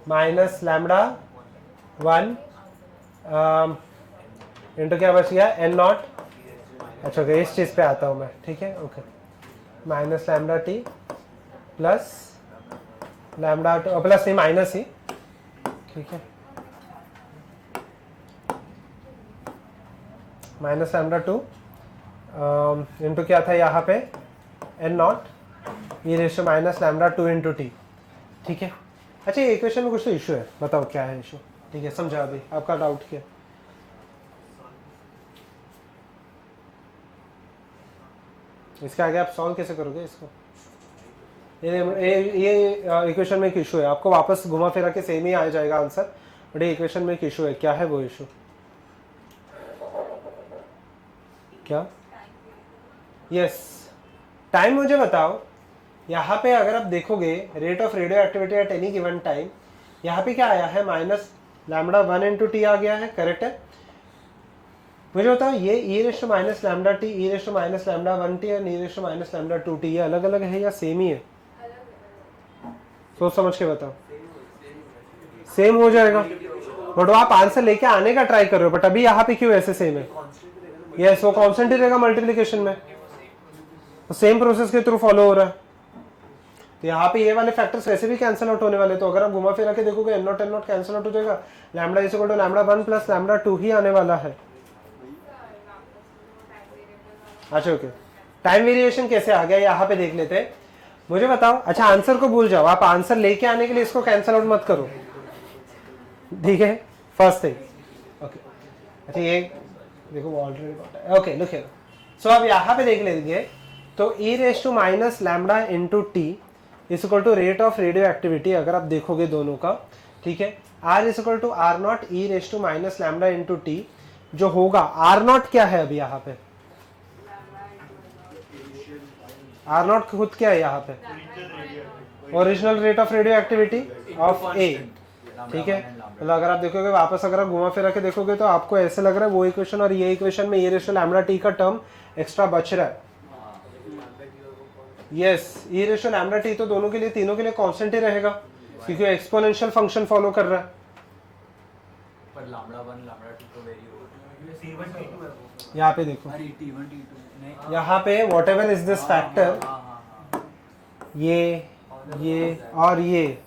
माइनस लैम्डा 1 इंटू क्या बच गया एन नॉट। अच्छा ओके, इस चीज़ पे आता हूँ मैं, ठीक है okay, minus lambda T plus lambda plus नहीं माइनस ही, ठीक है, माइनस लैम्डा टू इंटू क्या था यहाँ पे N naught e ratio minus lambda two into T, ठीक है। अच्छा ये इक्वेशन में कुछ तो इशू है, बताओ क्या है इशू, ठीक है समझा अभी आपका डाउट क्या। इसके आगे आप सॉल्व कैसे करोगे इसको, ये इक्वेशन में एक इशू है, आपको वापस घुमा फिरा के सेम ही आ जाएगा आंसर, बट ये इक्वेशन में एक इशू है, क्या है वो इशू, क्या, यस टाइम मुझे बताओ। यहाँ पे अगर आप देखोगे rate of radioactivity at any given time, यहाँ पे क्या आया है minus lambda one into T आ गया है, करेक्ट है। मुझे बताओ ये e ratio minus lambda T, e ratio minus lambda one T और e ratio minus lambda two T, ये अलग अलग है या सेम ही है, सोच समझ के बताओ। सेम हो जाएगा, बट वो आप आंसर लेके आने का ट्राई कर रहे हो, बट अभी यहाँ पे क्यों ऐसे सेम है, यस वो कांस्टेंट ही रहेगा मल्टीप्लिकेशन में, तो सेम प्रोसेस के थ्रू फॉलो हो रहा है। तो यहाँ पे ये वाले फैक्टर्स वैसे भी कैंसिल आउट होने वाले, तो अगर आप घुमा फिरा के देखोगे एन नॉट कैंसिल आउट हो जाएगा, lambda is equal to lambda one plus lambda two ही आने वाला है। अच्छा ओके, टाइम वेरिएशन कैसे आ गया यहाँ पे देख लेते हैं, मुझे बताओ। अच्छा आंसर को भूल जाओ, आप आंसर लेके आने के लिए इसको कैंसिल आउट मत करो, ठीक है फर्स्ट थिंग ओके। अच्छा ये देखो already okay look here, so अब यहाँ पे देख लेंगे तो e raise to minus lambda into T is equal to rate of radioactivity, अगर आप देखोगे दोनों का, ठीक है, R is equal to R naught e raise to minus lambda into T, जो होगा आर नॉट क्या है अभी यहाँ पे, आर नॉट खुद क्या है यहाँ पे, original rate of radioactivity of A, ठीक है। मतलब अगर आप देखोगे वापस, अगर आप घुमा फिरा के देखोगे तो आपको ऐसे लग रहा है वो इक्वेशन और ये इक्वेशन में ये रेशो लैम्डा टी का टर्म एक्स्ट्रा बच रहा है, यस ये रेशो लैम्डा टी तो दोनों के लिए, तीनों के लिए कांस्टेंट ही रहेगा क्योंकि एक्सपोनेंशियल फंक्शन फॉलो कर रहा है। पर लैम्डा 1 लैम्डा 2 तो वेरी होगा, यहाँ पे देखो अरे T1 T2 नहीं, यहाँ पे whatever is this factor, ये और ये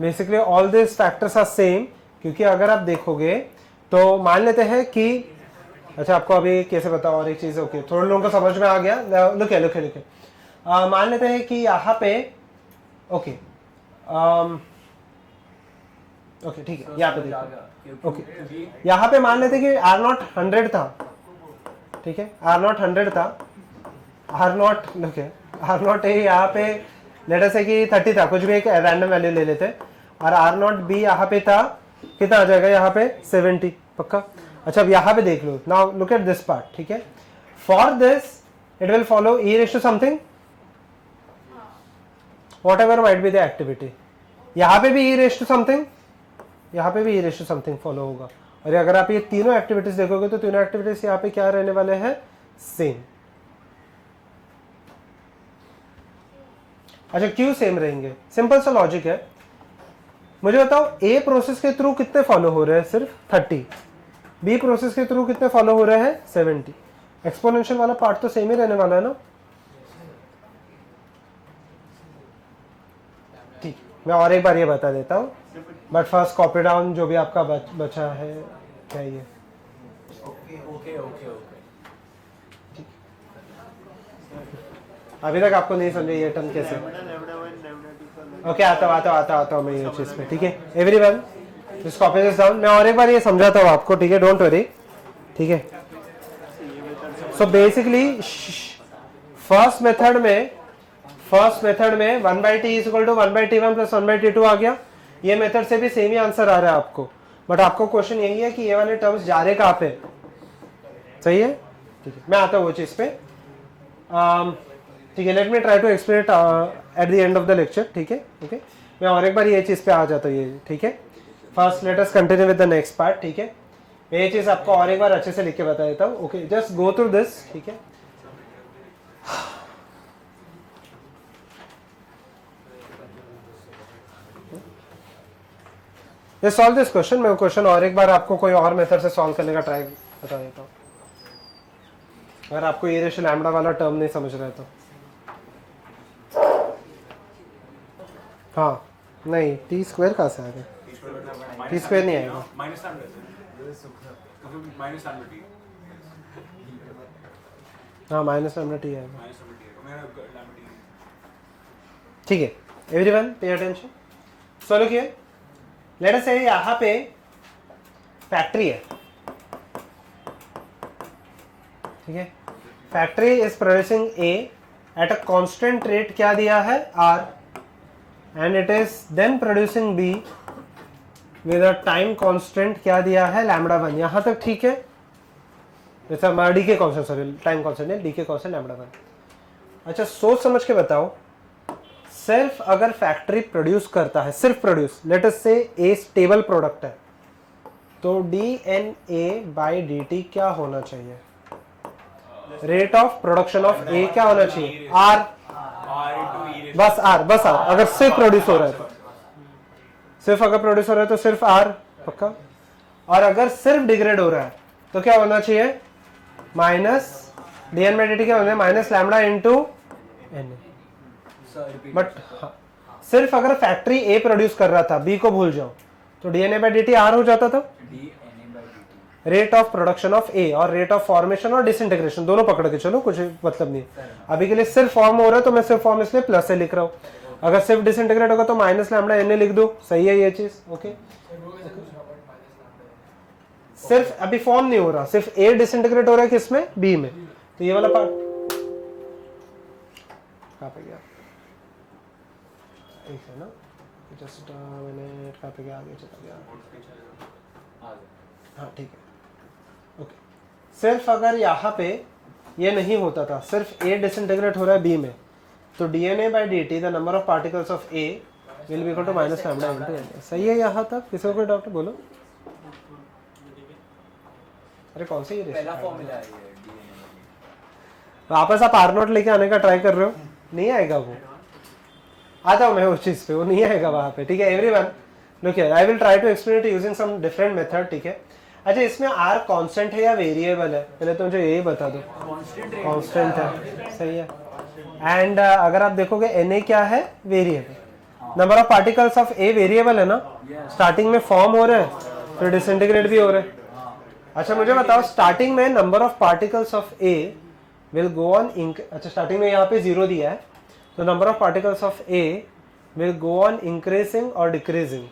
basically all this factors are same, क्योंकि अगर आप देखोगे तो मान लेते हैं कि, अच्छा आपको अभी कैसे बताओ और एक चीज, ओके थोड़े लोगों को समझ में आ गया, लुके मान लेते हैं कि यहाँ पे ओके ओके ठीक है, यहाँ पे देखो ओके, यहाँ पे मान लेते हैं कि आर नॉट 100 था, ठीक है आर नॉट 100 था, R naught okay R naught A यहाँ पे लेट अस से कि 30 था, कुछ भी एक रैंडम वैल्यू ले लेते हैं, और आर नॉट बी यहाँ पे था, कितना आ जाएगा यहाँ पे 70 पक्का। अच्छा अब यहाँ पे देख लो, now look at this part, ठीक है, for this it will follow e raise to something whatever might be the activity, यहाँ पे भी e raised to something, यहाँ पे भी e raised to something follow होगा, और अगर आप ये तीनों एक्टिविटीज देखोगे तो तीनों एक्टिविटीज यहाँ पे क्या रहने वाले हैं, सेम। अच्छा क्यों सेम रहेंगे, सिंपल सा लॉजिक है, मुझे बताओ ए प्रोसेस के थ्रू कितने फॉलो हो रहे हैं, सिर्फ 30, बी प्रोसेस के थ्रू कितने फॉलो हो रहे हैं 70, एक्सपोनेंशियल वाला पार्ट तो सेम ही रहने वाला है ना। ठीक, मैं और एक बार ये बता देता हूँ, बट फर्स्ट कॉपी डाउन जो भी आपका बचा है क्या ये, ओके अभी तक आपको नहीं समझे ये टर्म कैसे, ओके आता हूँ मैं ये चीज पे, ठीक है everyone just copy this down, मैं और एक बार ये समझाता हूँ आपको, ठीक है डोंट वरी, ठीक है। सो बेसिकली फर्स्ट मेथड में 1/t is equal to 1/t1 plus 1/t2 आ गया, ये मेथड से भी सेम ही आंसर आ रहा है आपको, बट आपको क्वेश्चन यही है कि ये वाले टर्म्स जा रहे कहाँ पे, सही है, ठीक है मैं आता हूँ वो चीज पे, ठीक है let me try to explain it at the end of the lecture, ठीक है ओके, मैं और एक बार ये चीज पे आ जाता हूँ ये, ठीक है। First let us continue with the next part, ठीक है, मैं ये चीज आपको और एक बार अच्छे से लिख के बता देता हूँ, okay just go through this, ठीक है। सॉल्व दिस क्वेश्चन, मैं क्वेश्चन और एक बार आपको कोई और मेथड से सॉल्व करने का ट्राई बता देता हूँ, अगर आपको ये रेशियो लैम्बडा वाला टर्म नहीं समझ रहे तो। हाँ नहीं, टी स्क्वायर कहाँ से आ गया? टी स्क्वायर नहीं आएगा। Minus lambda minus lambda T हाँ माइनस लैम्डा टी आएगा। माइनस लैम्डा टी है, मेरा लैम्डा टी ठीक है, everyone pay attention. So look here, let us say यहाँ पे फैक्ट्री है, ठीक है। Factory is producing A at a constant rate, क्या दिया है R, and it is then producing B with a time constant, क्या दिया है लैम्बडा 1। यहाँ तक ठीक है, जैसा डी के कांस्टेंट, सॉरी टाइम कांस्टेंट है, डी के कांस्टेंट लैम्बडा 1। अच्छा सोच समझ के बताओ, सिर्फ अगर फैक्ट्री प्रोड्यूस करता है, सिर्फ प्रोड्यूस, लेट अस से ए स्टेबल प्रोडक्ट है, तो dNA/dt क्या होना चाहिए? रेट ऑफ प्रोडक्शन ऑफ ए क्या होना चाहिए? आर, बस आर, बस आर। अगर सिर्फ प्रोड्यूस हो रहा है तो सिर्फ, अगर प्रोड्यूस हो रहा है तो सिर्फ आर पक्का। और अगर सिर्फ डिग्रेड हो रहा है तो क्या होना चाहिए? माइनस dN/dt क्या होना है? Minus lambda into N. But सिर्फ अगर फैक्ट्री ए प्रोड्यूस कर रहा था, बी को भूल जाओ, तो dNA/dt आर हो जाता था, रेट ऑफ प्रोडक्शन ऑफ ए, और रेट ऑफ फॉर्मेशन और डिसइंटीग्रेशन दोनों पकड़ के चलो, कुछ मतलब नहीं। अभी के लिए सिर्फ फॉर्म हो रहा है तो मैं सिर्फ फॉर्म इसलिए प्लस से लिख रहा हूँ, अगर सिर्फ डिसइंटीग्रेट होगा तो माइनस लैम्बडा एन लिख दो, सही है ये चीज, ओके। सिर्फ अभी फॉर्म नहीं हो रहा, सिर्फ ए डिसइंटीग्रेट हो रहा है किसमें? बी में, तो ये वाला पार्ट कहाँ पे गया? ठीक है ना, जस्ट मैंने कहाँ पे गया, आगे चला गया, हाँ ठीक है, ओके। सिर्फ अगर यहाँ पे ये नहीं होता था, सिर्फ ए डिसइंटीग्रेट हो रहा है बी में, तो dNA/dt the number of particles of A will be equal to minus lambda into N. सही है यहाँ तक? किसी को कोई डाउट है? बोलो। अरे कौन सी पहला फॉर्मूला है ये वापस आप आर नोट लेके आने का ट्राई कर रहे हो, नहीं आएगा वो। आता हूँ मैं उस चीज पे, वो नहीं आएगा वहां पे, ठीक है। Everyone look here, I will try to explain it using some different method, ठीक है। अच्छा इसमें आर कांस्टेंट है या वेरिएबल है? पहले तो मुझे यही बता दो। कांस्टेंट है, सही है। एंड अगर आप देखोगे Na क्या है? Variable. Number of particles of a variable है ना, स्टार्टिंग में फॉर्म हो रहे हैं फिर डिसइंटीग्रेट भी हो रहे हैं। अच्छा मुझे बताओ, स्टार्टिंग में number of particles of A will go on अच्छा स्टार्टिंग में यहाँ पे 0 दिया है, तो number of particles of A will go on increasing और डिक्रीजिंग?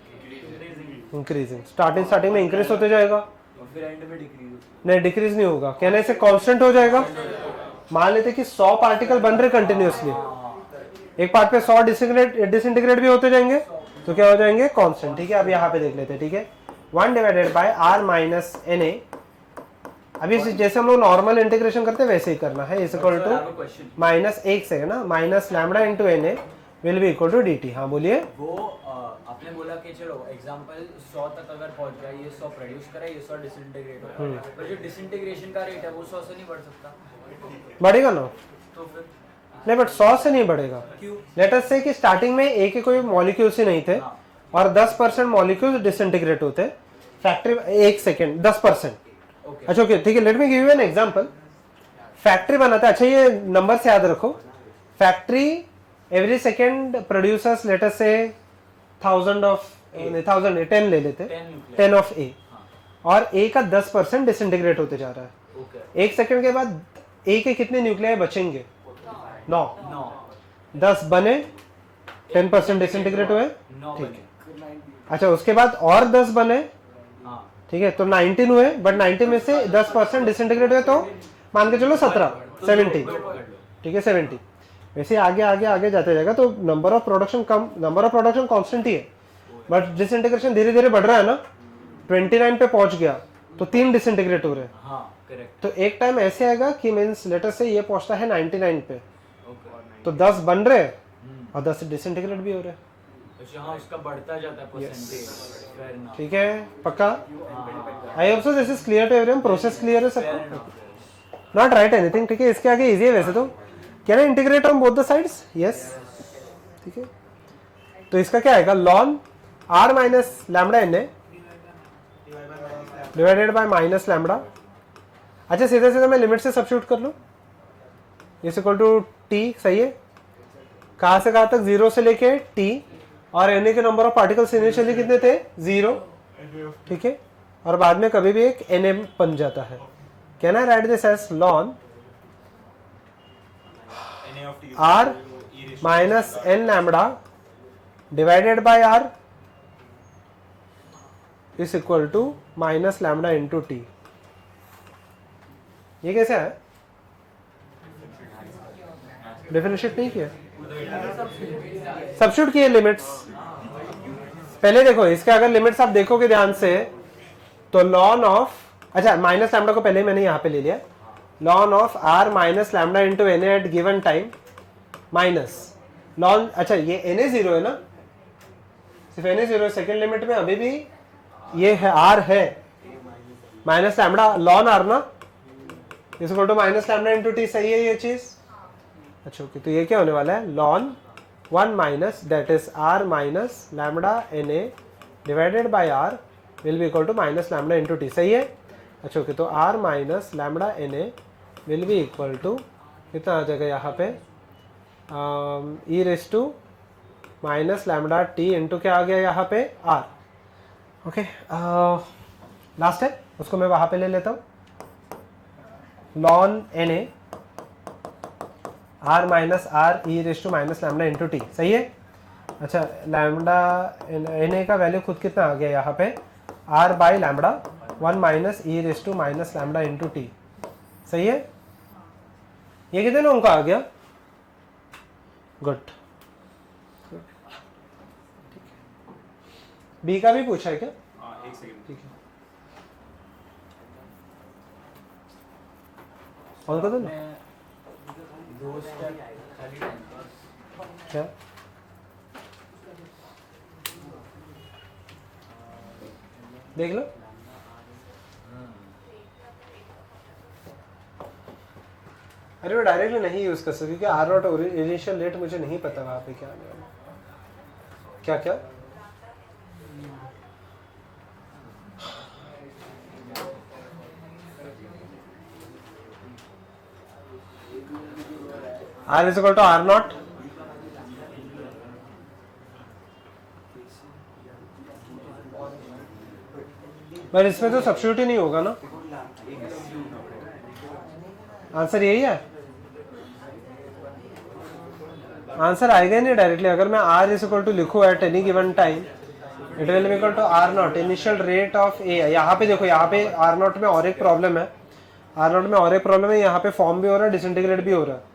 इंक्रीजिंग। स्टार्टिंग में इंक्रीज होते जाएगा, और फिर एंड में डिक्रीज, नहीं डिक्रीज नहीं होगा, कहने से कांस्टेंट हो जाएगा। मान लेते कि 100 पार्टिकल बन रहे कंटिन्यूअसली, एक पार्ट पे 100 डिसइंटीग्रेट भी होते जाएंगे, तो क्या हो जाएंगे? कांस्टेंट, ठीक है। अब यहाँ पे देख लेते हैं, ठीक है। 1 divided by R minus Na, अभी जैसे हम लोग नॉर्मल इंटीग्रेशन करते हैं वैसे ही करना है, इज इक्वल टू माइनस, एक सेकंड ना, minus lambda into Na will be equal to dt। हाँ बोलिए। वो आपने बोला कि चलो एग्जांपल 100 तक अगर पहुंच गया, ये 100 प्रोड्यूस करा, ये 100 डिसइंटीग्रेट हो गया, पर जो डिसइंटीग्रेशन का रेट है वो 100 से नहीं बढ़ सकता, बढ़ेगा ना? तो फिर नहीं, बट 100 से नहीं बढ़ेगा। क्यों? लेट अस से कि स्टार्टिंग में ए के कोई मॉलिक्यूल्स ही नहीं थे, और 10% मॉलिक्यूल्स डिसइंटीग्रेट होते, फैक्ट्री, एक सेकेंड, 10%। अच्छा ओके ठीक है, let me give you an example. Factory बनाता है, अच्छा ये नंबर से याद रखो, factory every second producers late us से 1000 ऑफ 10 ले लेते, 10 ऑफ ए, और ए का 10% डिसइंटीग्रेट होते जा रहा है। एक सेकेंड के बाद ए के कितने न्यूक्लियाई बचेंगे? 9। 10 बने, 10% डिसइंटीग्रेट हुए, ठीक है। अच्छा उसके बाद और 10 बने, ठीक है, तो 19 हुए, बट 19 में से 10% डिसइंटीग्रेट हुए, तो मान के चलो 17, 70, ठीक है 70। वैसे आगे आगे आगे जाते जाएगा, तो नंबर ऑफ प्रोडक्शन कम, नंबर ऑफ प्रोडक्शन कांस्टेंट ही है, बट डिसइंटीग्रेशन धीरे धीरे बढ़ रहा है ना। 29 पे पहुंच गया तो 3 डिसइंटीग्रेट हो रहे हैं। हाँ, करेक्ट। तो एक टाइम ऐसे आएगा कि मींस लेटर से ये पहुंचता है 99 पे, तो 10 बन रहे और 10 डिसइंटीग्रेट भी हो रहे हैं, हाँ, उसका बढ़ता जाता है परसेंटेज, ठीक है पक्का। I hope so this is clear to everyone, process clear है सबको, नॉट राइट एनीथिंग, ठीक है। इसके आगे इजी है वैसे तो, can I integrate on both the sides? Yes, ठीक है। तो इसका क्या आएगा? ln r minus lambda Na divided bye minus lambda अच्छा सीधे सीधे मैं लिमिट से सब्स्टिट्यूट कर लूँ, इज इक्वल टू टी, सही है। कहाँ से कहाँ तक, 0 से लेके टी, और Na के नंबर ऑफ पार्टिकल्स इनिशियली कितने थे, 0, ठीक है, और बाद में कभी भी एक Na बन जाता है। Can I write this as ln r minus n lambda divided by r is equal to minus lambda into T. ये कैसे है, डिफरेंशिएट नहीं किया, सब्स्टिट्यूट किए लिमिट्स। पहले देखो इसके अगर लिमिट्स आप देखोगे ध्यान से तो लॉन ऑफ, अच्छा माइनस लैम्बडा को पहले ही मैंने यहाँ पे ले लिया, ln of r minus lambda into Na at given time minus ln, अच्छा ये Na 0 है ना, सिर्फ Na 0 है, सेकेंड लिमिट में अभी भी ये है r है, माइनस लैम्बडा लॉन r ना, is equal to minus lambda into T, सही है ये चीज। अच्छा ओके, तो ये क्या होने वाला है, ln 1 minus that is r minus lambda Na divided by r will be equal to minus lambda into T, सही है। अच्छा ओके, तो r minus lambda Na will be equal to कितना आ जाएगा यहाँ पे, e raise to minus lambda T into क्या आ गया यहाँ पे r। ओके लास्ट है, उसको मैं वहाँ पे ले लेता हूँ, लॉन Na r माइनस r e raise to minus lambda into T, सही है। अच्छा लैम्बडा Na का वैल्यू खुद कितना आ गया यहाँ पे, r by lambda 1 minus e raise to minus lambda into T, सही है। ये कितने लोगों का आ गया, गुड। बी का भी पूछा है क्या, एक सेकंड, ठीक है, और कर दो ना, दो स्टेप क्या देख लो, अरे वो डायरेक्टली नहीं यूज कर सकते क्योंकि आर नॉट और इनिशियल रेट मुझे नहीं पता वहां पे क्या आने वाला है। क्या क्या R is equal to R naught, पर इसमें तो सब्स्टिट्यूट ही नहीं होगा ना, आंसर यही है, आंसर आएगा ही नहीं डायरेक्टली। अगर मैं r इज इक्वल टू लिखूँ at any given time it will be equal to R naught initial rate of A. यहाँ पे देखो, यहाँ पे आर नॉट में और एक प्रॉब्लम है, आर नॉट में और एक प्रॉब्लम है, यहाँ पे फॉर्म भी हो रहा है, डिसइंटीग्रेट भी हो रहा है।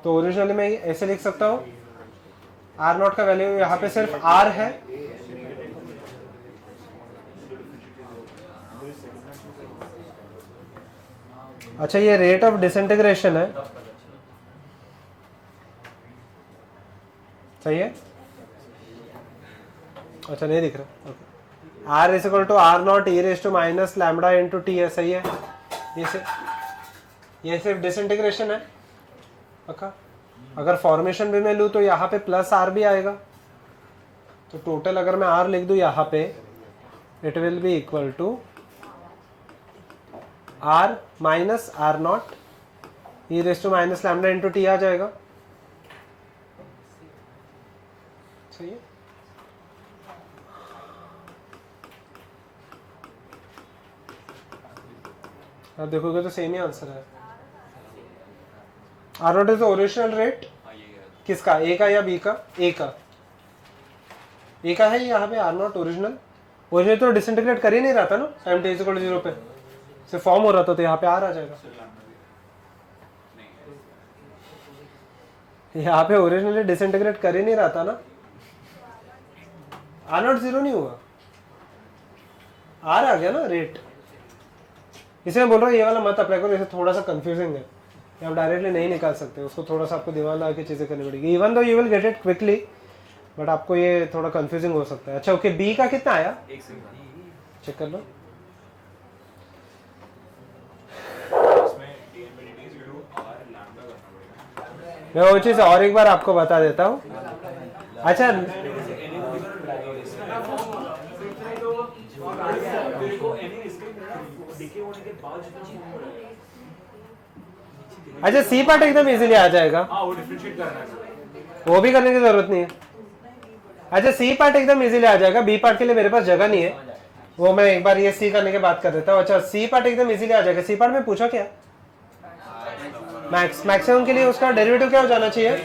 तो ओरिजिनली मैं ऐसे लिख सकता हूँ, आर नॉट का वैल्यू यहाँ पे सिर्फ r है, अच्छा ये रेट ऑफ डिसइंटीग्रेशन है, सही है। अच्छा नहीं दिख रहा, okay, R is equal to R naught e raise to minus lambda into T है, सही है। ये सिर्फ डिसइंटीग्रेशन है, पक्का। अगर फॉर्मेशन भी मैं लूँ तो यहाँ पे प्लस आर भी आएगा, तो टोटल अगर मैं आर लिख दूँ यहाँ पे it will be equal to R minus R naught e raise to minus lambda into T आ जाएगा, सही है। आप देखोगे तो सेम ही आंसर है। R naught is the original rate किसका, ए का या बी का, ए का, ए का है यहाँ पे आर नॉट ओरिजिनल। ओरिजिनल तो डिसइंटीग्रेट कर ही नहीं रहा था ना time T is equal to 0 पे, सिर्फ फॉर्म हो रहा था, तो यहाँ पे आर आ जाएगा। यहाँ पे ओरिजिनली डिसइंटीग्रेट कर ही नहीं रहा था ना, आर नॉट 0 नहीं हुआ, आर आ गया ना रेट। इसे मैं बोल रहा हूँ ये वाला मत अप्लाई करो, इसे थोड़ा सा कंफ्यूजिंग है, आप डायरेक्टली नहीं निकाल सकते, उसको थोड़ा सा आपको दिमाग लगा के चीज़ें करनी पड़ेगी। Even though you will get it quickly, but आपको ये थोड़ा कंफ्यूजिंग हो सकता है। अच्छा ओके, बी का कितना आया चेक कर लो। मैं वो चीज़ और एक बार आपको बता देता हूँ। अच्छा अच्छा सी पार्ट एकदम इजीली आ जाएगा, हाँ वो डिफरेंशिएट करना है सर। वो भी करने की जरूरत नहीं है। अच्छा सी पार्ट एकदम इजीली आ जाएगा, बी पार्ट के लिए मेरे पास जगह नहीं है, वो मैं एक बार ये सी करने के बाद कर देता हूँ। अच्छा सी पार्ट एकदम इजीली आ जाएगा। सी पार्ट में पूछा क्या, मैक्स मैक्सिमम के लिए उसका डेरिवेटिव क्या हो जाना चाहिए,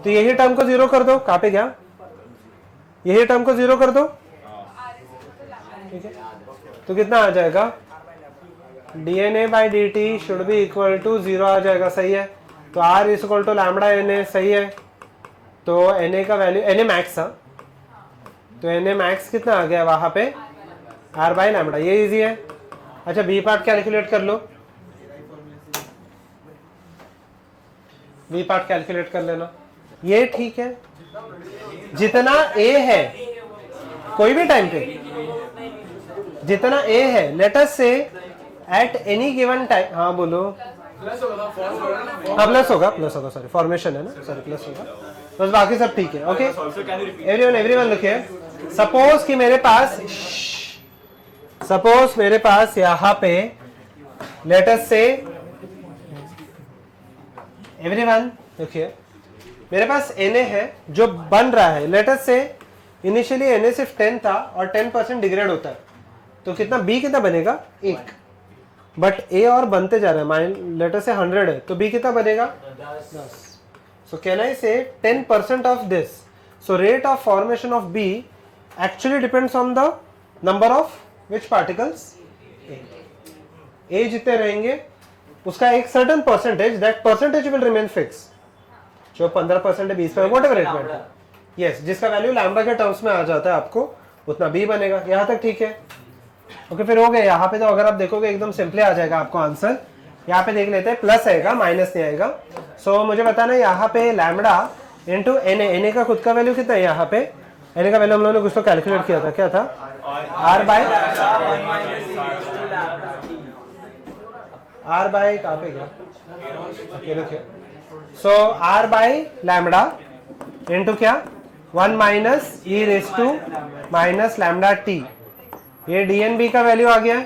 तो यही टर्म को जीरो कर दो। कहाँ पे गया, यही टर्म को जीरो कर दो, ठीक है। तो कितना आ जाएगा, dna by D T should be equal to 0 आ जाएगा, सही है। तो r is equal to lambda na, सही है। तो na का वैल्यू na मैक्स था, तो na मैक्स कितना आ गया वहां पे, r बाई लैम्बडा, ये इजी है। अच्छा बी पार्ट कैलकुलेट कर लो, बी पार्ट कैलकुलेट कर लेना, ये ठीक है। जितना a है कोई भी टाइम पे, जितना a है, लेट अस से एट एनी गिवन टाइम, हाँ बोलो, हाँ प्लस होगा सॉरी फॉर्मेशन है ना, सॉरी प्लस होगा, बस बाकी सब ठीक है। ओके एवरीवन लिखिए, सपोज कि मेरे पास यहाँ पे लेट अस से, एवरीवन लिखिए, मेरे पास Na है जो बन रहा है, लेट अस से इनिशियली Na सिर्फ 10 था और 10% डिग्रेड होता है, तो कितना B कितना बनेगा 1, बट A और बनते जा रहा है, लेट अस से 100 है, तो B कितना बनेगा 10। सो कैन आई से 10% of this, so rate of formation of B actually depends on the number of which particles, A जितने रहेंगे उसका एक certain percentage, that percentage will remain fix, जो 15% है 20%, वॉट एवर रेट में, यस, जिसका वैल्यू लैम्बडा के टर्म्स में आ जाता है आपको उतना B बनेगा। यहाँ तक ठीक है, ओके फिर हो गया। यहाँ पे तो अगर आप देखोगे एकदम सिंपली आ जाएगा आपको आंसर। यहाँ पे देख लेते हैं, प्लस आएगा माइनस नहीं आएगा। सो मुझे बताना है यहाँ पे लैम्बडा इंटू Na का खुद का वैल्यू कितना है, यहाँ पे Na का वैल्यू हम लोगों ने कुछ तो कैलकुलेट किया था, क्या था, r बाई कहाँ पे गया, so r by lambda into क्या, 1 minus e raise to minus lambda T, ये dnb का वैल्यू आ गया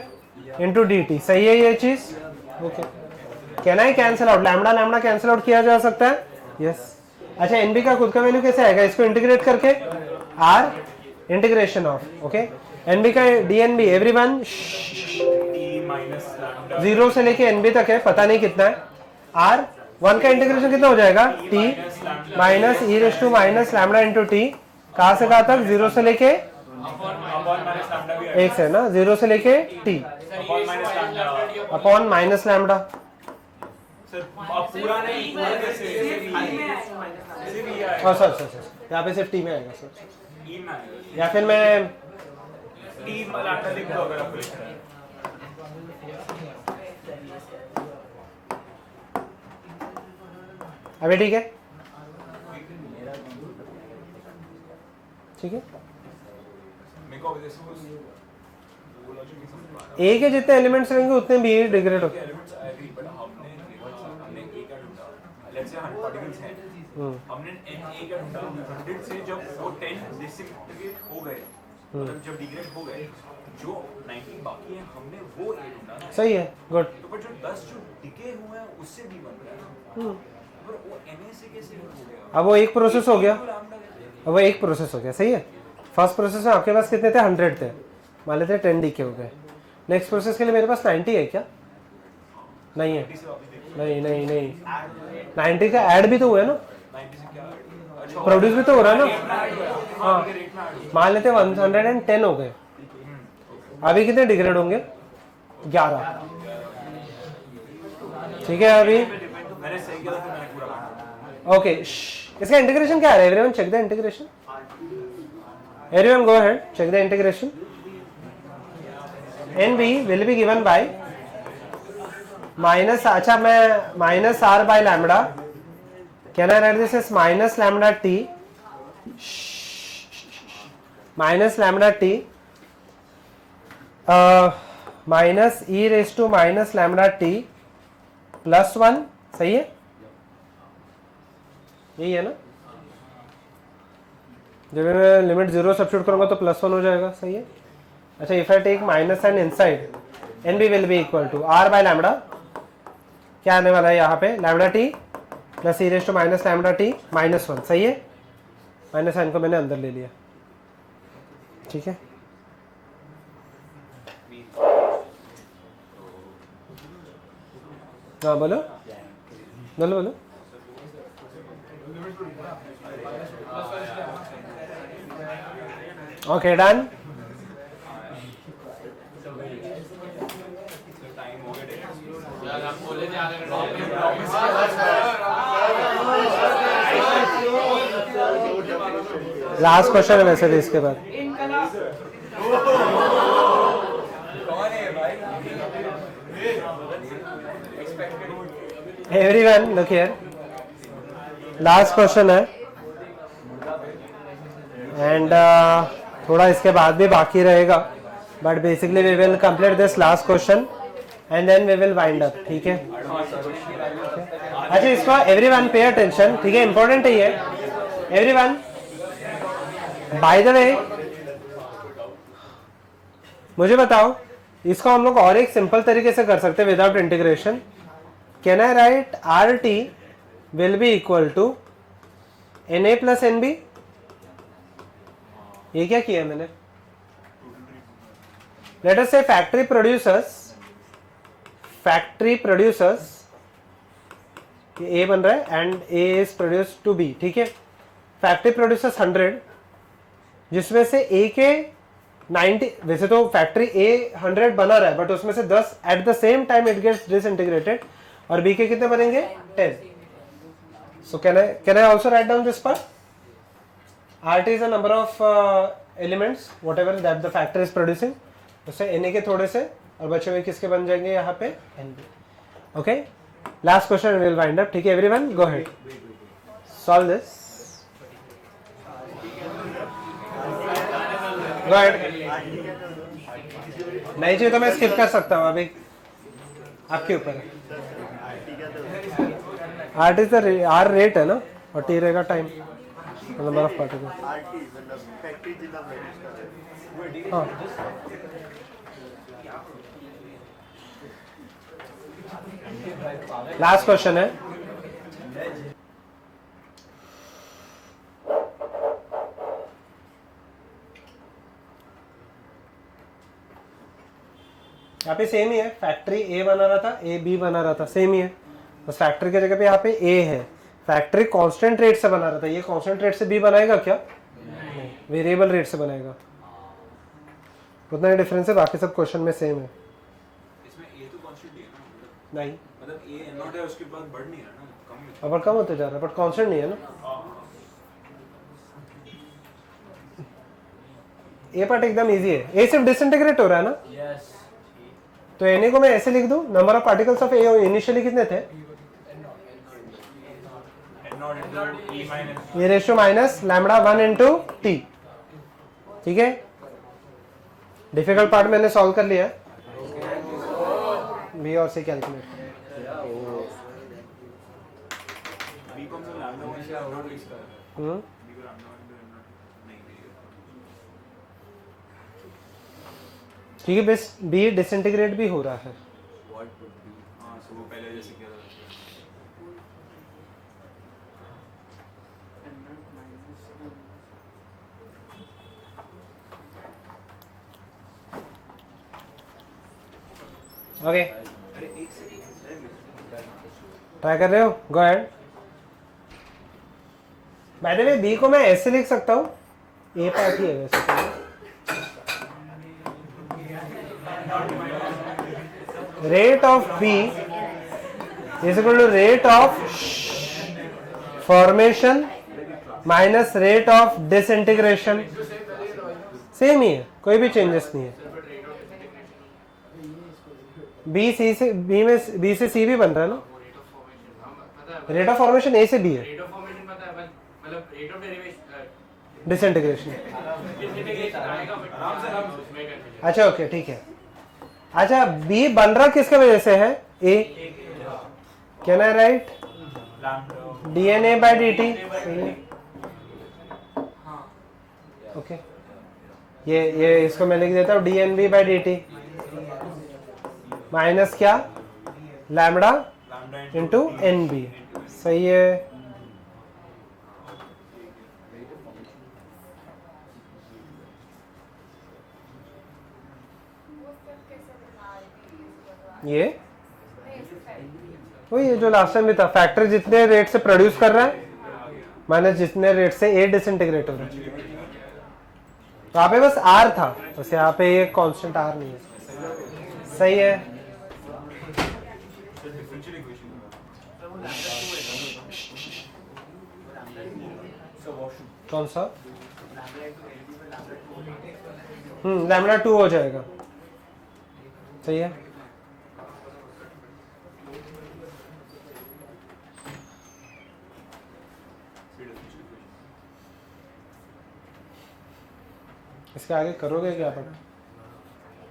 इंटू डी टी, सही है ये चीज, okay. Can I cancel out, lambda lambda cancel out किया जा सकता है, यस। अच्छा nb का खुद का वैल्यू कैसे आएगा, इसको इंटीग्रेट करके r integration of, okay, nb का dnb, एवरीवन 0 से लेके nb तक है, पता नहीं कितना है, r 1 का इंटीग्रेशन कितना हो जाएगा, t minus e raise to minus lambda into t, कहाँ से कहाँ तक, 0 से लेके 1 से ना, 0 से लेके t upon minus lambda, sir यहाँ पे सिर्फ t में आएगा सर, या फिर मैं अभी ठीक है, ठीक है। ए के जितने एलिमेंट्स रहेंगे उतने बी डिग्रेड होते हैं, हमने Na का ढूंढा 100 से, जब वो 10 डिसइंटीग्रेट हो गए, मतलब जब डिग्रेड हो गए, जो 90 बाकी है हमने वो A ढूंढा, सही है, गुड। तो पर जो 10 जो डिके हुए हैं उससे भी बन रहा है, पर वो Na से कैसे हो गया, अब वो एक प्रोसेस हो गया, अब वो एक प्रोसेस हो गया, सही है। फर्स्ट प्रोसेस में आपके पास कितने थे, 100 थे, मान लेते हैं 10 डीके हो गए। नेक्स्ट प्रोसेस के लिए मेरे पास 90 है क्या, नहीं है, नहीं 90 का ऐड भी तो हुआ है ना, प्रोड्यूस भी तो हो रहा है ना, हाँ, मान लेते हैं 110 हो गए, अभी कितने डिग्रेड होंगे, 11, ठीक है। अभी मैंने सही किया तो मैंने पूरा ओके, इसका इंटीग्रेशन क्या है, everyone check the integration, everyone go ahead check the integration, NB will be given by minus, अच्छा मैं minus r by lambda, can I write this is minus lambda t, minus lambda t minus e raise to minus lambda t plus 1, सही है, यही है ना, जब मैं लिमिट 0 सब्स्टिट्यूट करूंगा तो प्लस 1 हो जाएगा, सही है। अच्छा if I take minus sine inside, NB will be equal to r by lambda, क्या आने वाला है यहाँ पे, lambda T plus e raise to minus lambda t minus 1, सही है। माइनस साइन को मैंने अंदर ले लिया, ठीक है। हाँ बोलो बोलो बोलो। Okay done. लास्ट क्वेश्चन है वैसे भी इसके बाद। Everyone look here, last question है एंड थोड़ा इसके बाद भी बाकी रहेगा, but basically we will complete this last question and then we will wind up, ठीक है। अच्छा इसको एवरीवन पे अटेंशन, ठीक है, इंपॉर्टेंट है ये एवरीवन। बाय द वे मुझे बताओ, इसको हम लोग और एक सिंपल तरीके से कर सकते हैं without integration. Can I write R T will be equal to N A plus N B? ये क्या किया मैंने? लेट अस से फैक्ट्री प्रोड्यूसर्स ए बन रहा है and A is produce to B, ठीक है। फैक्ट्री प्रोड्यूसर्स 100, जिसमें से ए के 90, वैसे तो फैक्ट्री ए 100 बना रहा है बट उसमें से 10 at the same time it gets disintegrated, और बी के कितने बनेंगे 10। So can I also write down this part? RT is a number of elements whatever that the factory is producing, उससे Na के थोड़े से और बचे हुए किसके बन जाएंगे यहाँ पे NB। Okay, last question will wind up, ठीक है everyone, go ahead solve this, go ahead. नहीं चाहिए तो मैं स्किप कर सकता हूँ, अभी आपके ऊपर है। RT तो R रेट है ना, और T रहेगा टाइम, नंबर ऑफ पार्टिकल। हाँ लास्ट क्वेश्चन है, यहाँ पे सेम ही है, फैक्ट्री ए बना रहा था, ए बी बना रहा था, सेम ही है, बस फैक्ट्री की जगह पे यहाँ पे ए है। फैक्ट्री कांस्टेंट रेट से बना रहा था, ये कांस्टेंट रेट से बी बनाएगा क्या? नहीं, वेरिएबल रेट से बनाएगा। उतना ही डिफरेंस है, बाकी सब क्वेश्चन में सेम है। इसमें ए तो कांस्टेंट ही है ना, नहीं मतलब ए नॉट है, उसके बाद बढ़ नहीं रहा ना, कम है। अब कम होते जा रहा है बट कांस्टेंट नहीं है ना। ए पार्ट एकदम इजी है, ए सिर्फ डिसइंटीग्रेट हो रहा है ना। यस, तो Na को मैं ऐसे लिख दूं, number of particles of A initially कितने थे? ये ratio minus lambda 1 into T, ठीक है। डिफिकल्ट पार्ट मैंने सॉल्व कर लिया, बी और सी कैलकुलेट। ठीक है, बस बी डिसइंटीग्रेट भी हो रहा है। हाँ, सो वो पहले जैसे किया था। ओके, ट्राई कर रहे हो, go ahead. By the way B को मैं ऐसे लिख सकता हूँ, ए पार्ट ही है वैसे तो। Rate of B is equal to rate of formation minus rate of disintegration, same ही है, कोई भी चेंजेस नहीं है। बी सी से बी में बी से सी भी बन रहा है ना, रेट ऑफ फॉर्मेशन ए से बी है, रेट ऑफ फॉर्मेशन पता है, मतलब रेट ऑफ डेरिवेशन डिसइंटीग्रेशन। आएगा बट आराम से उसमें कंफ्यूजन। अच्छा ओके ठीक है। अच्छा बी बन रहा किसके वजह से है? A. Can I write DNA by dt? Okay, ये इसको मैं लिख देता हूँ DNB by dt माइनस क्या, लैम्डा इंटू एन बी। सही है। ये वही है जो लास्ट टाइम भी था, फैक्टर जितने रेट से प्रोड्यूस कर रहा है माइनस जितने रेट से ए डिसइंटीग्रेट हो रहा है। तो यहाँ पे बस आर था, बस यहाँ पे ये कांस्टेंट आर नहीं है। सही है। कौन सा? लैम्डा 2 हो जाएगा। सही है। इसके आगे करोगे क्या अपन?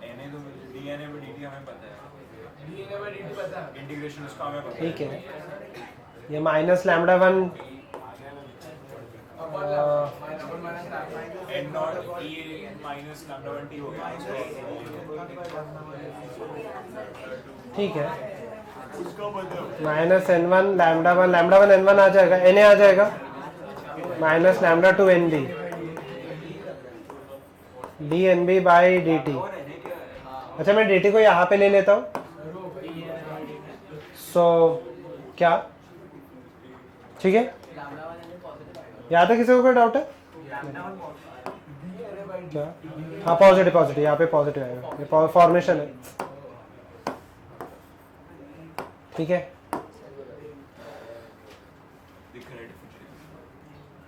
एनए तो डीएनए में डीटी हमें पता है, डीएनए में डीटी पता है, इंटीग्रेशन उसका हमें पता है। ठीक है। ये minus lambda 1 N naught e minus lambda 1 T होगा। ठीक है। माइनस n1 लैम्डा 1 n1 आ जाएगा, na आ जाएगा, minus lambda 2 nb dnb by dt। अच्छा मैं dt को यहाँ पे ले लेता हूँ। सो क्या ठीक है? यहाँ तक किसी को कोई डाउट है क्या? हाँ पॉजिटिव यहाँ पे पॉजिटिव आएगा, ये फॉर्मेशन है। ठीक है।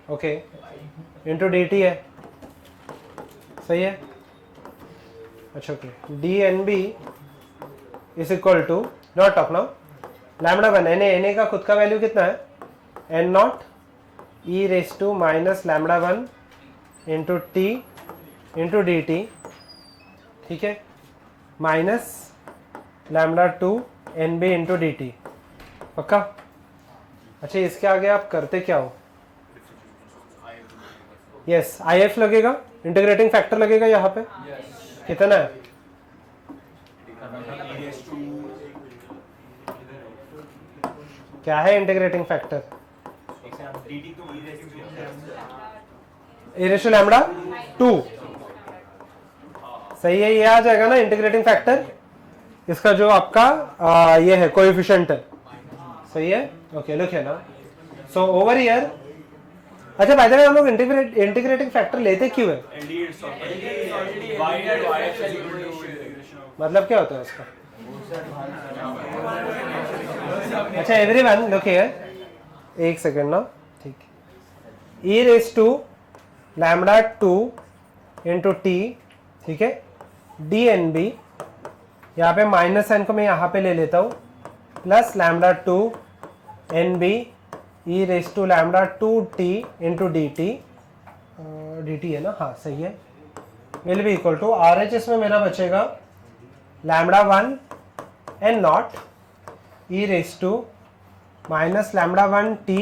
ओके इंटू डी टी है। सही है। अच्छा okay D N B is equal to not talk now lambda 1 N का खुद का वैल्यू कितना है? N naught e raise to minus lambda 1 into T into D T. ठीक है। Minus lambda 2 N B into D T. पक्का? अच्छा इसके आगे आप करते क्या हो? यस आई एफ लगेगा, इंटीग्रेटिंग फैक्टर लगेगा यहाँ पे। कितना है? क्या है इंटीग्रेटिंग फैक्टर? ए रेशो लैम्डा 2। सही है। ये आ जाएगा ना इंटीग्रेटिंग फैक्टर, इसका जो आपका ये है कोएफिशिएंट है। सही है। ओके लुक है ना। सो ओवर हियर अच्छा बाय द वे हम लोग इंटीग्रेटिंग फैक्टर लेते क्यों है? मतलब क्या होता है उसका? अच्छा एवरीवन लुक हियर, एक सेकंड ना। ठीक है। E raise to lambda 2 into T. ठीक है। डी एन बी यहाँ पे माइनस एन को मैं यहाँ पे ले लेता हूँ, plus lambda 2 N B e raise to lambda 2 T into D T. D T है ना? हाँ सही है। Will be equal to R H S में मेरा बचेगा lambda 1 N naught e raise to minus lambda 1 T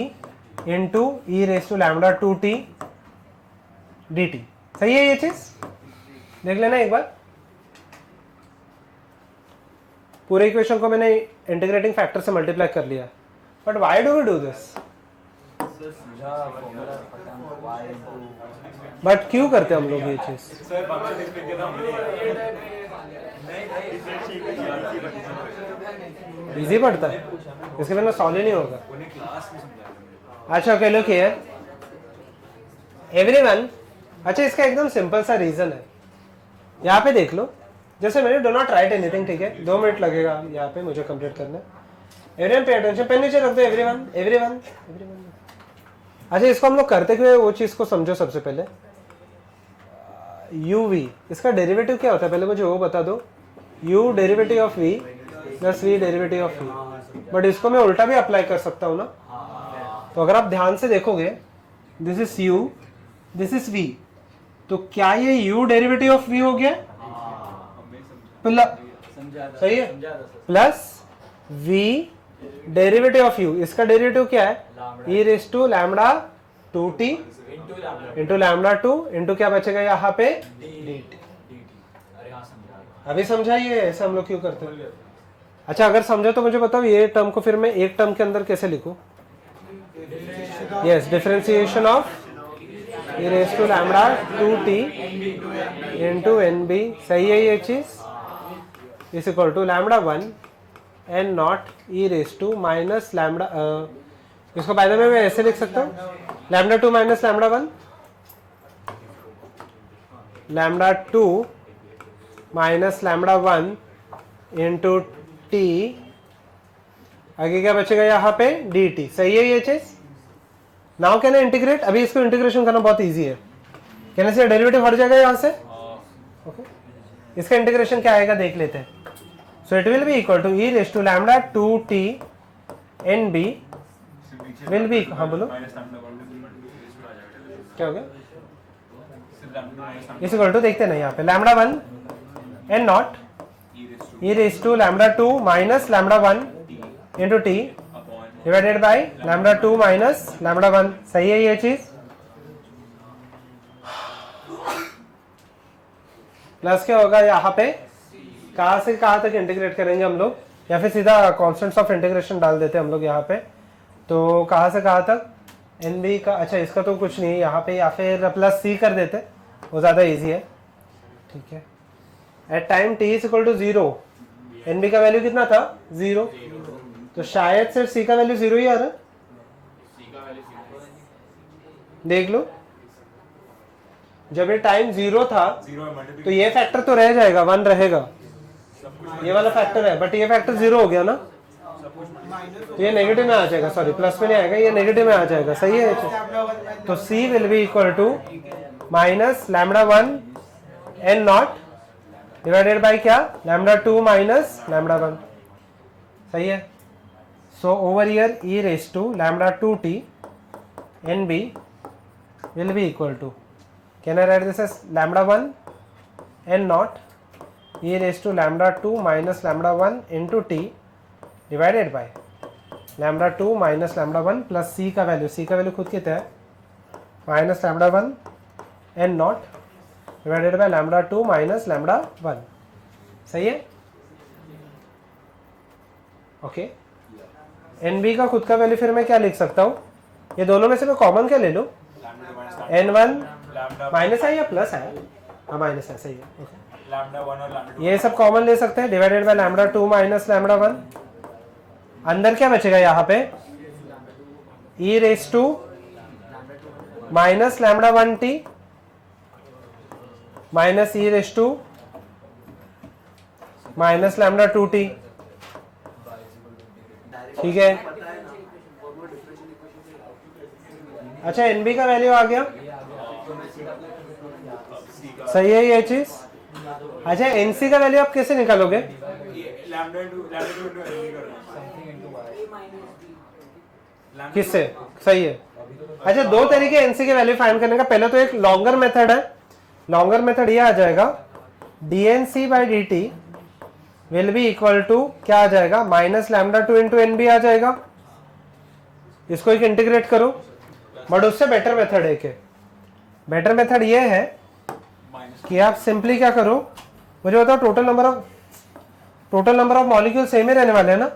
into e raise to lambda 2 T D T. सही है? ये चीज देख लेना एक बार। पूरे इक्वेशन को मैंने इंटीग्रेटिंग फैक्टर से मल्टीप्लाई कर लिया, but why do we do this? But क्यों करते हम लोग ये चीज? इजी पड़ता है, इसके बिना सॉल्व ही नहीं होगा। अच्छा ओके लुक हियर एवरीवन। अच्छा इसका एकदम सिंपल सा रीजन है, यहाँ पे देख लो। जैसे मैंने डो नॉट राइट एनीथिंग। ठीक है 2 मिनट लगेगा यहाँ पे मुझे कंप्लीट करने। एवरीवन पे अटेंशन, पेन नीचे रख दो। Everyone everyone everyone. अच्छा इसको हम लोग करते हुए वो चीज को समझो। सबसे पहले यू वी, इसका डेरिवेटिव क्या होता है पहले मुझे वो बता दो। u derivative of v plus v derivative of v। But इसको मैं उल्टा भी अप्लाई कर सकता हूँ ना। तो अगर आप ध्यान से देखोगे this is u this is v, तो क्या ये u डेरिवेटिव ऑफ v हो गया? सही है। Plus v derivative of u, इसका डेरिवेटिव क्या है? e raise to lambda 2t into lambda 2 into क्या बचेगा यहाँ पे? dt। अभी समझाइए ऐसे हम लोग क्यों करते हैं? अच्छा अगर समझो तो मुझे बताओ ये टर्म को फिर मैं एक टर्म के अंदर कैसे लिखूं? Yes, differentiation of e raise to lambda 2t into N B, सही है ये चीज, is equal to lambda 1 N naught e raise to minus lambda, इसको बाय द वे मैं ऐसे लिख सकता हूँ, lambda 2 minus lambda 1, lambda 2 minus lambda 1 into T, आगे क्या बचेगा यहाँ पे डी टी, सही है ये चीज। नाउ कैन आई इंटीग्रेट, अभी इसको इंटीग्रेशन करना बहुत इजी है, कैन से डेरिवेटिव हट जाएगा यहाँ से, ओके इसका इंटीग्रेशन क्या आएगा देख लेते हैं। So it will be equal to e raise to lambda 2t N B will be, हाँ बोलो क्या हो गया, इस इक्वल टू देखते हैं ना यहाँ पे lambda 1 N naught e raise to lambda 2 minus lambda 1 into T divided by lambda 2 minus lambda 1, सही है ये चीज। प्लस क्या होगा यहाँ पे, कहाँ से कहाँ तक इंटीग्रेट करेंगे हम लोग, या फिर सीधा कॉन्स्टेंट्स ऑफ इंटीग्रेशन डाल देते हैं हम लोग यहाँ पे, तो कहाँ से कहाँ तक एन बी का, अच्छा इसका तो कुछ नहीं है यहाँ पे, या फिर प्लस सी कर देते वो ज़्यादा इजी है, ठीक है। At time T is equal to 0 N B का वैल्यू कितना था 0, तो शायद सिर्फ सी का वैल्यू 0 ही आ रहा है, देख लो जब ये टाइम 0 था तो ये फैक्टर तो रह जाएगा 1 रहेगा, ये वाला फैक्टर है, बट ये फैक्टर 0 हो गया ना, तो ये नेगेटिव में आ जाएगा, सॉरी प्लस में नहीं आएगा, ये नेगेटिव में आ जाएगा, सही है। तो C will be equal to minus lambda 1 N naught divided by क्या, लैम्बडा 2 माइनस लैम्बडा 1, सही है। So over here e raise to lambda 2t N B will be equal to, can I write this as lambda 1 N naught e raised to lambda 2 minus lambda 1 into t divided by lambda 2 minus lambda 1 plus c का वैल्यू खुद कितना है minus lambda 1 n naught divided by lambda 2 minus lambda 1, सही है, ओके। nb का खुद का वैल्यू फिर मैं क्या लिख सकता हूँ, ये दोनों में से मैं कॉमन क्या ले लूँ, n1 माइनस है या प्लस है, हाँ माइनस है, सही है, ओके। लैम्बडा 1 और लैम्बडा 2 ये सब कॉमन ले सकते हैं, divided by lambda 2 minus lambda 1, अंदर क्या बचेगा यहाँ पे e raise to minus lambda 1t minus e raise to minus lambda 2t, ठीक है। अच्छा nb का वैल्यू आ गया, सही है ये चीज। अच्छा एनसी का वैल्यू आप कैसे निकालोगे, लैम्बडा 2 इंटू एन कर किससे, सही है। अच्छा दो तरीके एनसी के वैल्यू फाइंड करने का, पहले तो एक लॉन्गर मेथड है, लॉन्गर मेथड ये आ जाएगा dnc by dt will be equal to क्या आ जाएगा, minus lambda 2 into N B आ जाएगा, इसको एक इंटीग्रेट करो, बट उससे बेटर मेथड है, बेटर मेथड ये है कि आप सिंपली क्या करो, मुझे बताओ total number of molecule same ही रहने वाले हैं ना,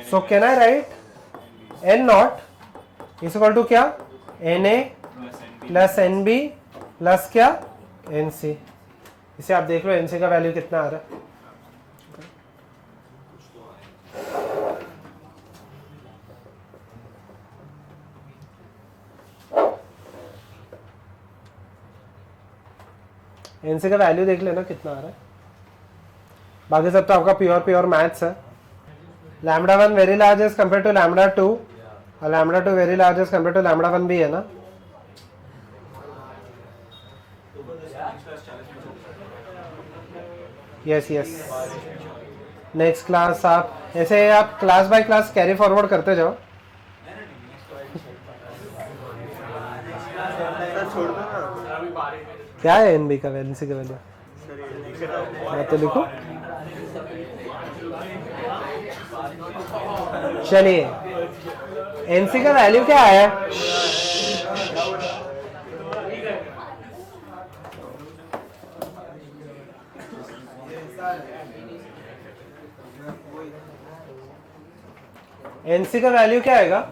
so can I write N naught is equal to क्या, Na प्लस Nb प्लस क्या Nc, इसे आप देख लो Nc का वैल्यू कितना आ रहा है, एनसी का वैल्यू देख लेना कितना आ रहा है, बाकी सब तो आपका प्योर मैथ्स है। Lambda 1 very large as compare to lambda 2 और lambda 2 very large as compare to lambda 1 भी है ना, यस यस। नेक्स्ट क्लास आप ऐसे आप class by class carry forward करते जाओ, क्या है एनबी का वैल्यू, सी का वैल्यू मैं तो लिखूं, चलिए एनसी का वैल्यू क्या आया, एनसी का वैल्यू क्या आएगा,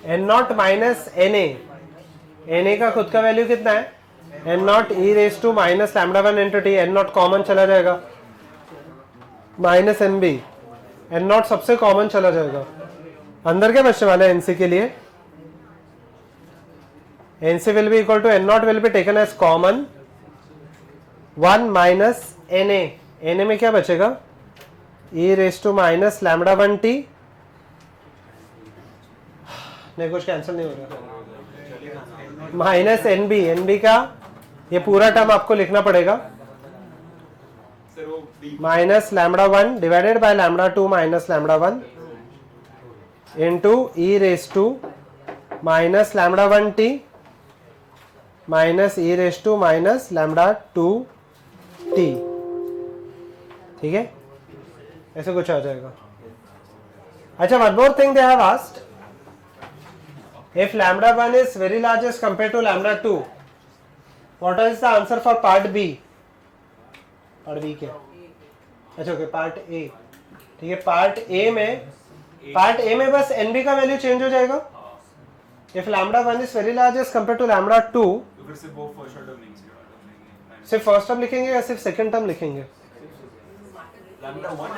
N naught minus N A का खुद का वैल्यू कितना है, N naught e raise to minus lambda one into T, N naught common चला जाएगा, minus N B, N naught सबसे कॉमन चला जाएगा, अंदर क्या बचने वाला है एनसी के लिए, NC will be equal to N naught will be taken as common 1 minus N A में क्या बचेगा, e raise to minus lambda one T, नहीं कुछ कैंसिल नहीं हो रहा, माइनस एन बी का ये पूरा टर्म आपको लिखना पड़ेगा, minus lambda one divided by lambda two minus lambda one into e raise to minus lambda one T minus e raise to minus lambda two T, ठीक है, ऐसे कुछ आ जाएगा। अच्छा, one more thing they have asked, if lambda 1 is very large as compared to lambda 2, what is the answer for part B? part B क्या, अच्छा ओके पार्ट ए, ठीक है, पार्ट ए में बस NB का वैल्यू चेंज हो जाएगा, if lambda 1 is very large as compared to lambda 2, तो फिर से वो फर्स्ट ऑर्डर लिखेंगे, सिर्फ फर्स्ट टर्म लिखेंगे या सिर्फ सेकंड टर्म लिखेंगे, लैम्डा 1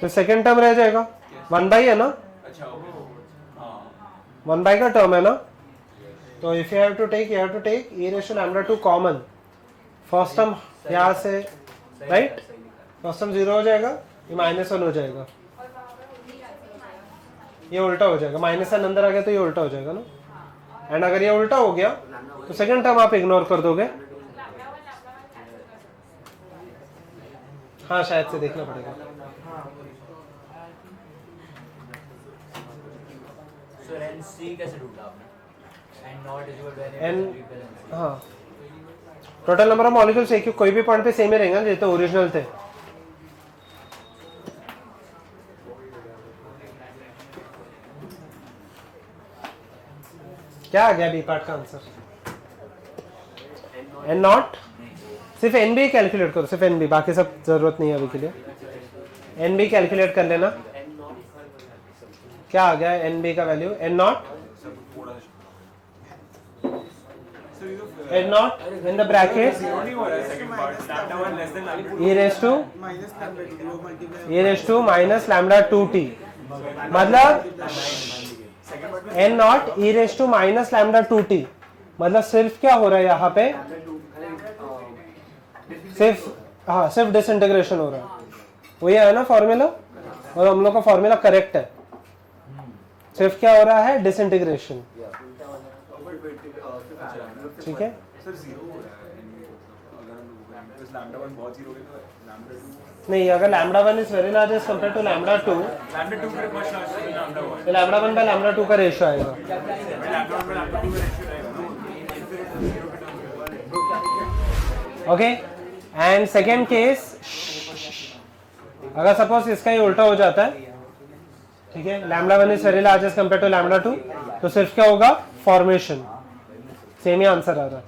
तो सेकंड टर्म रह जाएगा, 1 बाई है ना, अच्छा ओके, हां 1 बाई का टर्म है ना, तो if you have to take e ratio lambda 2 common, first term यहाँ से राइट, फर्स्ट टर्म 0 हो जाएगा, ये -1 हो जाएगा, ये उल्टा हो जाएगा, -1 अंदर आ गया तो ये उल्टा हो जाएगा ना, एंड अगर ये उल्टा हो गया तो सेकंड टर्म आप इग्नोर कर दोगे, हाँ शायद से देखना पड़ेगा, सर एनसी कैसे ढूंढा आपने, N naught is equal to N, हाँ टोटल नंबर ऑफ मॉलिक्यूल्स एक कोई भी पॉइंट पे सेम ही रहेंगे जैसे ओरिजिनल थे, क्या आ गया बी पार्ट का आंसर, एन नॉट, सिर्फ एन बी कैलकुलेट करो, सिर्फ एन बी, बाकी सब जरूरत नहीं है अभी के लिए, एन बी कैलकुलेट कर लेना, क्या आ गया एन बी का value, N naught, N naught in the bracket नहीं हो रहा है second part, lambda 1 less than lambda 2, e raise to minus lambda 2t, मतलब N naught e raise to minus lambda 2t, मतलब सिर्फ क्या हो रहा है यहाँ पे, सिर्फ डिसइंटीग्रेशन हो रहा है, वही है ना फॉर्मूला, और हम लोग का फॉर्मूला करेक्ट है, सिर्फ क्या हो रहा है, डिसइंटीग्रेशन, ठीक है, सर 0 हो रहा है, अगर हम लैम्डा 1 बहुत 0 हो गया तो लैम्डा 2, नहीं अगर lambda 1 is very large as compare to lambda 2, lambda 2 फिर बहुत लार्ज है लैम्डा 1, तो लैम्डा 1 बाय लैम्डा 2 का रेशियो आएगा, लैम्डा 1 में लैम्डा 2 का रेशियो रहेगा ना, ओके, एंड सेकेंड केस, अगर सपोज इसका ही उल्टा हो जाता है, ठीक है, lambda 1 is very large as compare to lambda 2, तो सिर्फ क्या होगा, फॉर्मेशन, सेम ही आंसर आ रहा है,